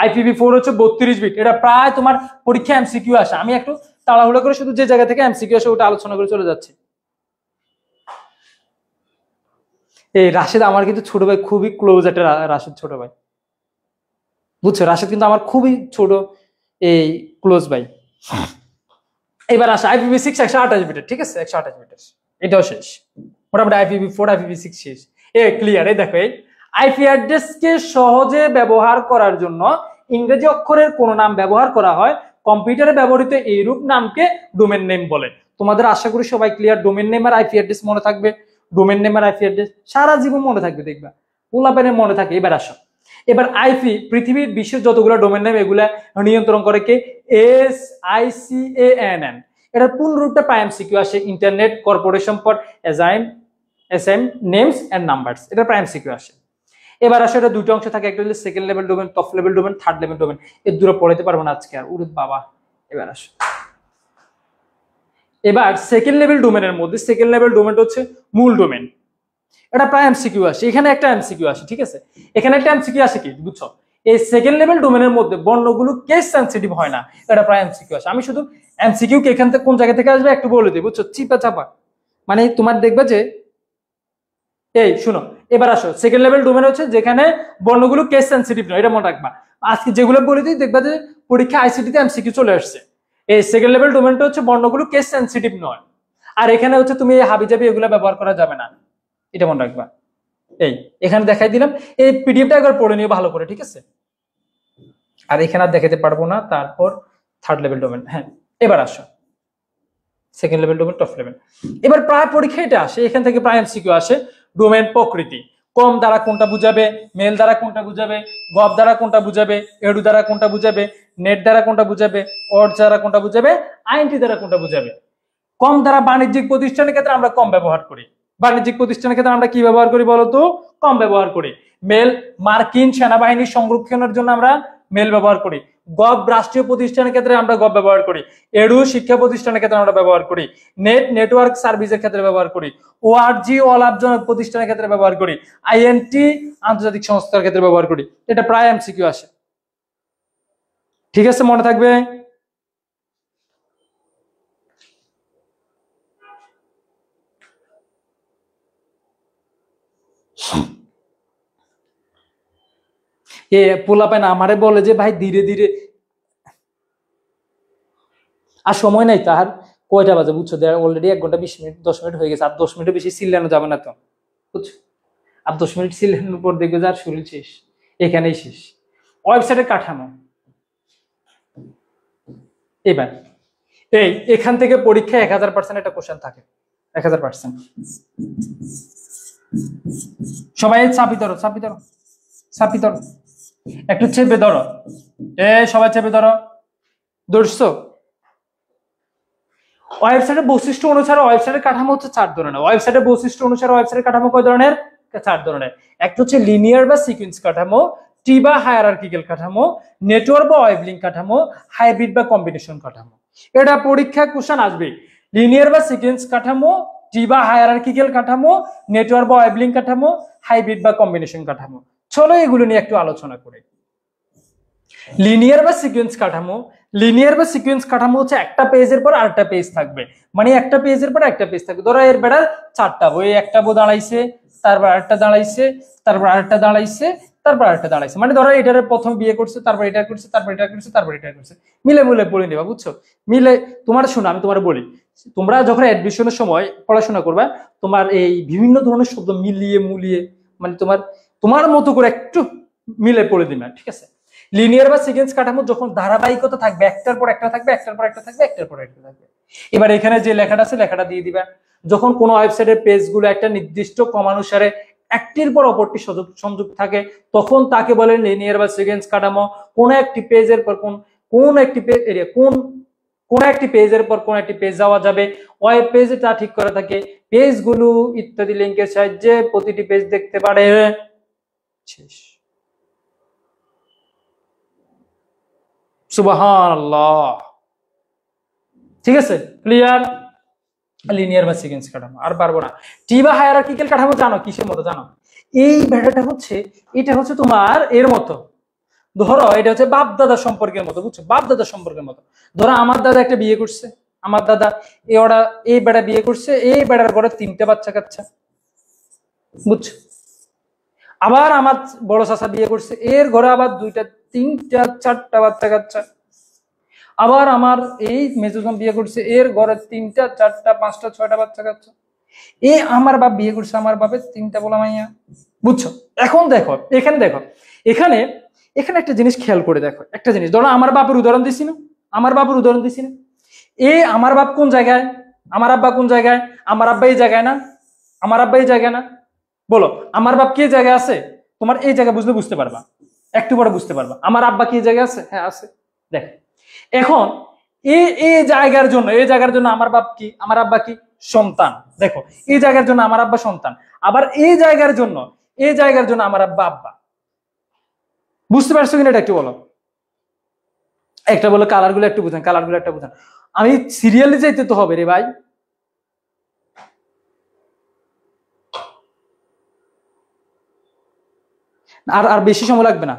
IPv4 হচ্ছে 32 বিট। এটা প্রায় তোমার পরীক্ষা এমসিকিউ আসে। আমি একটু তাড়াহুড়ো করে শুধু যে জায়গা থেকে এমসিকিউ আসে ওটা আলোচনা করে চলে যাচ্ছি। এই রাশেদ আমার কিন্তু ছোট ভাই, খুবই ক্লোজ একটা রাশেদ ছোট ভাই, বুঝছো? রাশেদ কিন্তু আমার খুবই ছোট এই ক্লোজ ভাই। এবার আসে IPv6 128 বিটের, ঠিক আছে, 128 বিটের, এটাও শেষ। মোটামুটি IPv4, IPv6 শেষ। ক্লিয়ার। এই দেখো, এই আইপি অ্যাড্রেসকে সহজে ব্যবহার করার জন্য ইংরেজি অক্ষরের কোন নাম ব্যবহার করা হয়, কম্পিউটারে ব্যবহৃত এইরূপ নামকে ডোমেন নেম বলে। তোমাদের আশা করি সবাই ক্লিয়ার। ডোমেন নেম আর আইপি অ্যাড্রেস মনে থাকবে। ডোমেন নেম আর আইপি অ্যাড্রেস সারা জীবন মনে থাকবে, দেখবা পোলাপেনে মনে থাকে। এবার আসো, এবার আইপি পৃথিবীর বিশ্বের যতগুলো ডোমেন নেম এগুলা নিয়ন্ত্রণ করে কে? SICANN। এটার পূর্ণ রূপটা প্রায় এমসিকিউ আসে, Internet Corporation for Assign Names and Numbers. এটা প্রায় এমসিকিউ আসে। এবার আসলে এটা দুটো অংশ থাকে, একটা হলো second level domain, top level domain, third level domain. এর দূরে পড়াইতে পারবো না আজকে আর, উরে বাবা। এবার আসো, এবার সেকেন্ড লেভেল ডোমেনের মধ্যে সেকেন্ড লেভেল ডোমেনটা হচ্ছে মূল ডোমেন। এটা প্রায় এমসিকিউ আসে, এখানে একটা এমসিকিউ আসে, ঠিক আছে। এখানে একটা এমসিকিউ আসে কি বুঝছো? এই সেকেন্ড লেভেল ডোমেনের মধ্যে বর্ণগুলো কেস সেনসিটিভ হয় না, এটা প্রায় এমসিকিউ আসে। আমি শুধু এমসিকিউ কে এখান থেকে কোন জায়গা থেকে আসবে একটু বলে দিই, বুঝছো? চিপা চাপা মানে তোমার দেখবে যে এই শুনো, এবার আসো, সেকেন্ড লেভেল ডোমেন হচ্ছে যেখানে বর্ণগুলো কেস সেনসিটিভ নয়, এটা মনে রাখবা। আজকে যেগুলো বলে দিই দেখবা যে পরীক্ষা আইসিটি তে এমসিকিউ চলে আসছে। এই সেকেন্ড লেভেল ডোমেনটা হচ্ছে বর্ণগুলো কেস সেনসিটিভ নয়, আর এখানে হচ্ছে তুমি এই হাবিজাবি এগুলো ব্যবহার করা যাবে না, এটা মনে রাখবা। এই এখানে দেখাই দিলাম, এই পিডিএফটা একবার পড়ে নিও ভালো করে, ঠিক আছে। আর এখানে আর দেখাতে পারবো না। তারপর থার্ড লেভেল ডোমেন। হ্যাঁ, এবার আসো second level domain, top level. এবার প্রায় পরীক্ষা এটা আসে, এখান থেকে প্রায় এমসিকিউ আসে। ডোমেন প্রকৃতি, কম দ্বারা কোনটা বুঝাবে, মেল দ্বারা কোনটা বুঝাবে, গভ দ্বারা কোনটা বুঝাবে, এডু দ্বারা কোনটা বুঝাবে, নেট দ্বারা কোনটা বুঝাবে, অর্ড দ্বারা কোনটা বুঝাবে, আইনটি দ্বারা কোনটা বুঝাবে। কম দ্বারা বাণিজ্যিক প্রতিষ্ঠানের ক্ষেত্রে আমরা কম ব্যবহার করি। বাণিজ্যিক প্রতিষ্ঠানের ক্ষেত্রে আমরা কি ব্যবহার করি বলতো? কম ব্যবহার করি। মেল মার্কিন সেনাবাহিনীর সংরক্ষণের জন্য আমরা মেল ব্যবহার করি। গভ রাষ্ট্রীয় প্রতিষ্ঠানের ক্ষেত্রে আমরা গভ ব্যবহার করি। এডু শিক্ষা প্রতিষ্ঠানের ক্ষেত্রে আমরা ব্যবহার করি। নেট নেটওয়ার্ক সার্ভিসের ক্ষেত্রে ব্যবহার করি। ওআরজি অলাভজনক প্রতিষ্ঠানের ক্ষেত্রে ব্যবহার করি। আইএনটি আন্তর্জাতিক সংস্থার ক্ষেত্রে ব্যবহার করি। এটা প্রায় এমসিকিউ আসে, ঠিক আছে, মনে থাকবে। পোলাপান আমারে বলে যে ভাই ধীরে ধীরে, আর সময় নাই তার। কয়টা বাজে বুঝছো? অলরেডি 1 ঘন্টা 20 মিনিট 10 মিনিট হয়ে গেছে, আর 10 মিনিটের বেশি চিল্লানো যাবে না তো, বুঝছো? আর 10 মিনিট চিল্লানোর পর দেখবে যে আর শরীর শেষ, এখানেই শেষ। ওয়েবসাইটের কাঠামো, এবার এখান থেকে পরীক্ষায় 1000% একটা কোশ্চেন থাকে, 1000%। সবাই চাপি ধরো, চাপি ধরো, চাপি ধরো, একটু চেপে ধরো। সবাই চেপে ধরো, ধরছো? ওয়েবসাইটের বৈশিষ্ট্য অনুসারে ওয়েবসাইটের কাঠামো হচ্ছে 4 ধরনের। ওয়েবসাইটের বৈশিষ্ট্য অনুসারে ওয়েবসাইটের কাঠামো কয় ধরনের? 4 ধরনের। একটা হচ্ছে লিনিয়ার বা সিকোয়েন্স কাঠামো, ট্রি বা হায়ারার্কিক্যাল কাঠামো, নেটওয়ার্ক বা ওয়েভ লিঙ্ক কাঠামো, হাইব্রিড বা কম্বিনেশন কাঠামো। এটা পরীক্ষা কোশ্চেন আসবে। লিনিয়ার বা সিকোয়েন্স কাঠামো, ট্রি বা হায়ারার্কিক্যাল কাঠামো, নেটওয়ার্ক বা ওয়েভ লিঙ্ক কাঠামো, হাইব্রিড বা কম্বিনেশন কাঠামো। চলো এগুলো নিয়ে একটু আলোচনা করি। লিনিয়ার বা সিকোয়েন্স কাঠামো, লিনিয়ার বা সিকোয়েন্স কাঠামো হচ্ছে একটা পেজের পর আরেকটা পেজ থাকবে, মানে একটা পেজের পর একটা পেজ থাকবে। ধরো এর বেড়ার 4টা বই, একটা বই দাঁড়াইছে, তারপর আরেকটা দাঁড়াইছে, তারপর আরেকটা দাঁড়াইছে, তারপর আরেকটা দাঁড়াইছে। মানে ধরো এটার প্রথম বিয়ে করছে, তারপর এটা করছে, তারপর এটা করছে, তারপর এটা করছে, মিলে মিলে পড়ে নেবা, বুঝছো? মিলে তোমার শোনো, আমি তোমার বলি, তোমরা যখন অ্যাডমিশনের সময় পড়াশোনা করবা, তোমার এই বিভিন্ন ধরনের শব্দ মিলিয়ে মুলিয়ে, মানে তোমার মতো করে একটু মিলে পড়ে দিবা, ঠিক আছে? লিনিয়ার বা সিকোয়েন্স কাঠামো যখন ধারাবাহিকতা থাকবে, একটার পর একটা থাকবে, একটার পর একটা থাকবে, একটার পর একটা থাকবে। এবার এখানে যে লেখাটা আছে লেখাটা দিয়ে দিবা। যখন কোনো ওয়েবসাইটের পেজগুলো একটা নির্দিষ্ট ক্রমানুসারে একটির পর অপরটি সংযোগ থাকে তখন তাকে বলে লিনিয়ার বা সিকোয়েন্স কাঠামো। কোন একটি পেজের পর কোন একটি পেজ এরিয়া কোন একটি পেজের পর কোন একটি পেজ যাওয়া যাবে, ওয়েব পেজে তা ঠিক করা থাকে। পেজগুলো ইত্যাদি লিঙ্কের সাহায্যে প্রতিটি পেজ দেখতে পারে। শেষ। সুবহানাল্লাহ। ঠিক আছে, ক্লিয়ার? লিনিয়ার বা সিকোয়েন্স কাঠামো আর পারবো না। টি বা হায়ারার্কিক্যাল কাঠামো জানো কিসের মতো জানো? এই ব্যাটাটা হচ্ছে, এটা হচ্ছে তোমার এর মতো, ধরো এটা হচ্ছে বাপ দাদা সম্পর্কের মতো, বুঝছো? বাপ দাদা সম্পর্কের মতো। ধরো আমার দাদা একটা বিয়ে করছে, আমার দাদা ওরা এই বেড়া বিয়ে করছে, এই বেড়ার ঘরে 3টে বাচ্চা কাচ্চা, বুঝছো? আবার আমার বড় চাচা বিয়ে করছে, এর ঘরে আবার 2টা 3টা 4টা বাচ্চা কাচ্চা। আবার আমার এই মেজুজন বিয়ে করছে, এর ঘরে 3টা 4টা 5টা 6টা বাচ্চা কাচ্চা। আমার বাপ বিয়ে করছে, আমার বাপের 3টা বলা মাইয়া, বুঝছো? এখন দেখো এখানে, দেখো এখানে এখানে একটা জিনিস খেয়াল করে দেখো, একটা জিনিস ধরো আমার বাপের উদাহরণ দিছি না, আমার বাপের উদাহরণ দিছি না, আমার বাপ কোন জায়গায়, আমার আব্বা কোন জায়গায়? আমার আব্বা এই জায়গায় না, আমার আব্বা এই জায়গায় না। বলো আমার বাপ কি জায়গায় আছে? তোমার এই জায়গা বুঝলে বুঝতে পারবা, একটু পরে বুঝতে পারবা আমার আব্বা কি জায়গায় আছে। হ্যাঁ আছে। দেখ এখন এই জায়গার জন্য, এই জায়গার জন্য আমার বাপ কি, আমার আব্বা কি? সন্তান। দেখো এই জায়গার জন্য আমার আব্বা সন্তান, আবার এই জায়গার জন্য, এই জায়গার জন্য আমার আব্বা আব্বা। বুঝতে পারছো কিনা এটা একটু বলো? একটা বলো কালার গুলো একটু বুঝান, কালার গুলো একটা বুঝান। আমি সিরিয়ালে যাইতে তো হবে রে ভাই। আর বেশি সময় লাগবে না।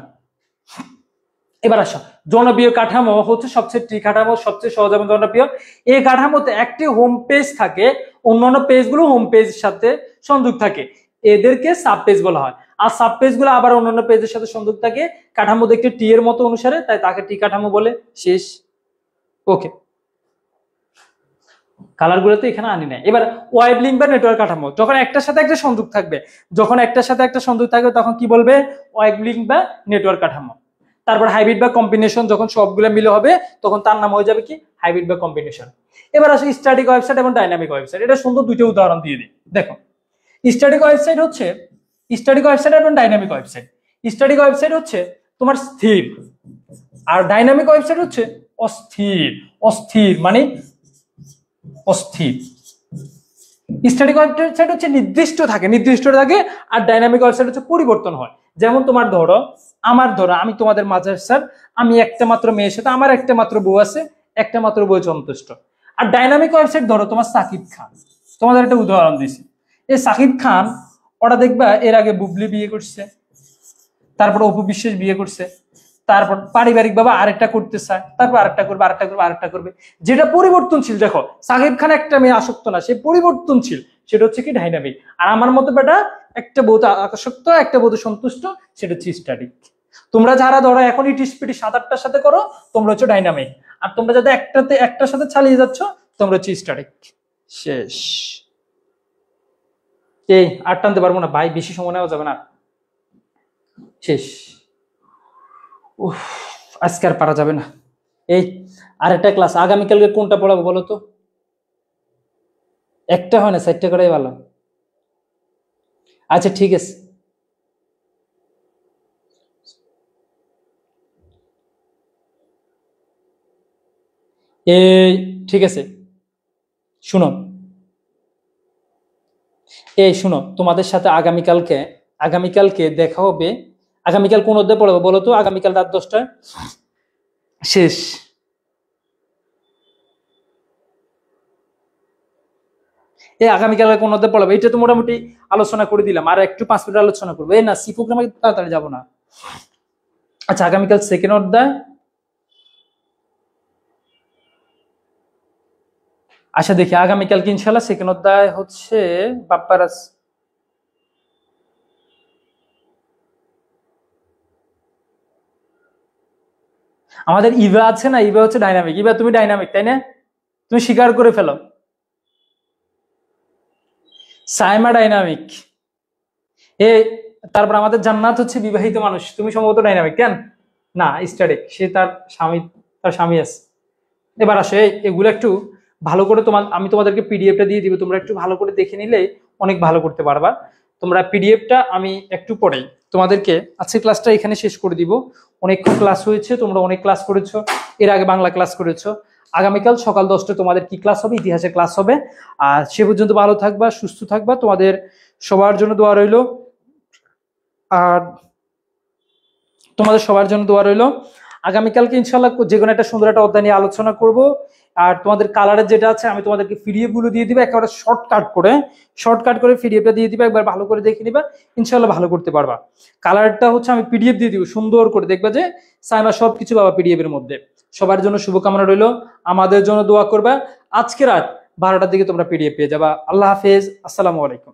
এবার আসো, জনপ্রিয় কাঠামো হচ্ছে সবচেয়ে টি কাঠামো, সবচেয়ে সহজ এবং জনপ্রিয়। এই কাঠামোতে একটি হোম পেজ থাকে, অন্যান্য পেজগুলো হোম পেজের সাথে সংযোগ থাকে, এদেরকে সাব পেজ বলা হয়। আর সাব পেজ গুলো আবার অন্যান্য পেজের সাথে সংযোগ থাকে, কাঠামো দেখতে টি এর মতো অনুসারে, তাই তাকে টি কাঠামো বলে। শেষ। ওকে, কালার গুলো তো এখানে আনি নাই। এবার ওয়েব লিঙ্ক বা নেটওয়ার্ক কাঠামো, যখন একটার সাথে একটা সংযোগ থাকবে, যখন একটার সাথে একটা সংযোগ থাকবে তখন কি বলবে? ওয়েব লিঙ্ক বা নেটওয়ার্ক কাঠামো। তারপর হাইব্রিড বা কম্বিনেশন, যখন সবগুলো মিলে হবে তখন তার নাম হয়ে যাবে কি? হাইব্রিড বা কম্বিনেশন। এবার আসে স্ট্যাটিক ওয়েবসাইট এবং ডাইনামিক ওয়েবসাইট। এটা সুন্দর দুইটা উদাহরণ দিয়ে দিই। দেখো স্ট্যাটিক ওয়েবসাইট হচ্ছে, স্ট্যাটিক ওয়েবসাইট এবং ডাইনামিক ওয়েবসাইট। স্ট্যাটিক ওয়েবসাইট হচ্ছে তোমার স্থির, আর ডাইনামিক ওয়েবসাইট হচ্ছে অস্থির। অস্থির মানে অস্থির। স্ট্যাটিক ওয়েবসাইট হচ্ছে নির্দিষ্ট থাকে, নির্দিষ্ট থাকে, আর ডাইনামিক ওয়েবসাইট হচ্ছে পরিবর্তন হয়। যেমন তোমার ধরো, আমি তোমাদের মাঝে স্যার, আমি একটা মাত্র মেয়ের সাথে, আমার একটা মাত্র বউ আছে, একটা মাত্র বউ সন্তুষ্ট। আর ডাইনামিক ওয়েবসাইট ধরো তোমার সাকিব খান, তোমাদের একটা উদাহরণ দিছি। এই সাকিব খান ওরা দেখবা এর আগে বুবলি বিয়ে করছে, তারপর অপু বিশ্বাস বিয়ে করছে, তারপর পারিবারিক ভাবে আরেকটা করতে চায়, তারপর আরেকটা করবে, আরেকটা করবে, আরেকটা করবে, যেটা পরিবর্তনশীল। দেখো সাকিব খান একটা মেয়ে আসক্ত না, সে পরিবর্তনশীল, সেটা হচ্ছে কি? ডাইনামিক। আর আমার মতো বেটা একটা বউতে আসক্ত, একটা বউতে সন্তুষ্ট, সেটা হচ্ছে স্ট্যাটিক। তোমরা যারা ধরো এখন ইটিসপিটি 7-8টার সাথে করো, তোমরা হচ্ছে ডাইনামিক। আর তোমরা যাতে একটার সাথে চালিয়ে যাচ্ছ, তোমরা হচ্ছে স্ট্যাটিক। শেষ। এই আর টানতে পারবো না ভাই, বেশি সময় নেওয়া যাবে না। শেষ। উফ, আজকে আর পারা যাবে না। এই আরেকটা ক্লাস আগামীকালকে কোনটা পড়াবো বলো তো? একটা হয় না, 4টা করাই ভালো। আচ্ছা ঠিক আছে, এই ঠিক আছে, শুনো, এই শুনো, তোমাদের সাথে আগামীকালকে দেখা হবে। আগামীকাল কোন অধ্যায় পড়াবো বলো তো? আগামীকাল রাত 10টায়। শেষ। এই আগামীকাল কোন অধ্যায় পড়াবো এটা তো মোটামুটি আলোচনা করে দিলাম, আর একটু 5 মিনিট আলোচনা করবো। এই না, সি প্রোগ্রামে তাড়াতাড়ি যাবো না। আচ্ছা আগামীকাল সেকেন্ড অধ্যায়। আচ্ছা দেখি আগামীকালকে ইনশাল্লাহ সেকেন্ড অধ্যায় হচ্ছে বাপ্পারাস। আমাদের ইভা আছে না, ইভা হচ্ছে ডাইনামিক। ইভা তুমি ডাইনামিক তাই না? তুমি স্বীকার করে ফেলো। সাইমা ডাইনামিক। তারপর আমাদের জান্নাত হচ্ছে বিবাহিত মানুষ, তুমি সম্ভবত ডাইনামিক কেন? না, স্ট্যাটিক। সে তার স্বামী আছে। এবার আসে এগুলো একটু ভালো করে আমি তোমাদেরকে পিডিএফটা দিয়ে দিব, তোমরা একটু ভালো করে দেখে নিলে অনেক ভালো করতে পারবা। তোমরা পিডিএফটা আমি একটু পরেই তোমাদেরকে আজকের ক্লাসটা এখানে শেষ করে দিব। অনেকক্ষণ ক্লাস হয়েছে, তোমরা অনেক ক্লাস করেছো, এর আগে বাংলা ক্লাস করেছো। আগামীকাল সকাল 10টায় তোমাদের কি ক্লাস হবে? ইতিহাসের ক্লাস হবে। আর সে পর্যন্ত ভালো থাকবা, সুস্থ থাকবা, তোমাদের সবার জন্য দোয়া রইল। আর তোমাদের সবার জন্য দোয়া রইল। আগামীকালকে ইনশাল্লাহ যে কোনো একটা সুন্দর একটা অধ্যায় নিয়ে আলোচনা করব। আর তোমাদের কালারের যেটা আছে আমি তোমাদেরকে পিডিএফ গুলো দিয়ে দিবে, একেবারে শর্টকাট করে পিডিএফটা দিয়ে দিবে, একবার ভালো করে দেখে নিবা, ইনশাল্লাহ ভালো করতে পারবা। কালারটা হচ্ছে আমি পিডিএফ দিয়ে দিব, সুন্দর করে দেখবা যে সাইমা সবকিছু পাবা পিডিএফ এর মধ্যে। সবার জন্য শুভকামনা রইল, আমাদের জন্য দোয়া করবা। আজকে রাত 12টার দিকে তোমরা পিডিএফ পেয়ে যাবা। আল্লাহ হাফেজ, আসসালামু আলাইকুম।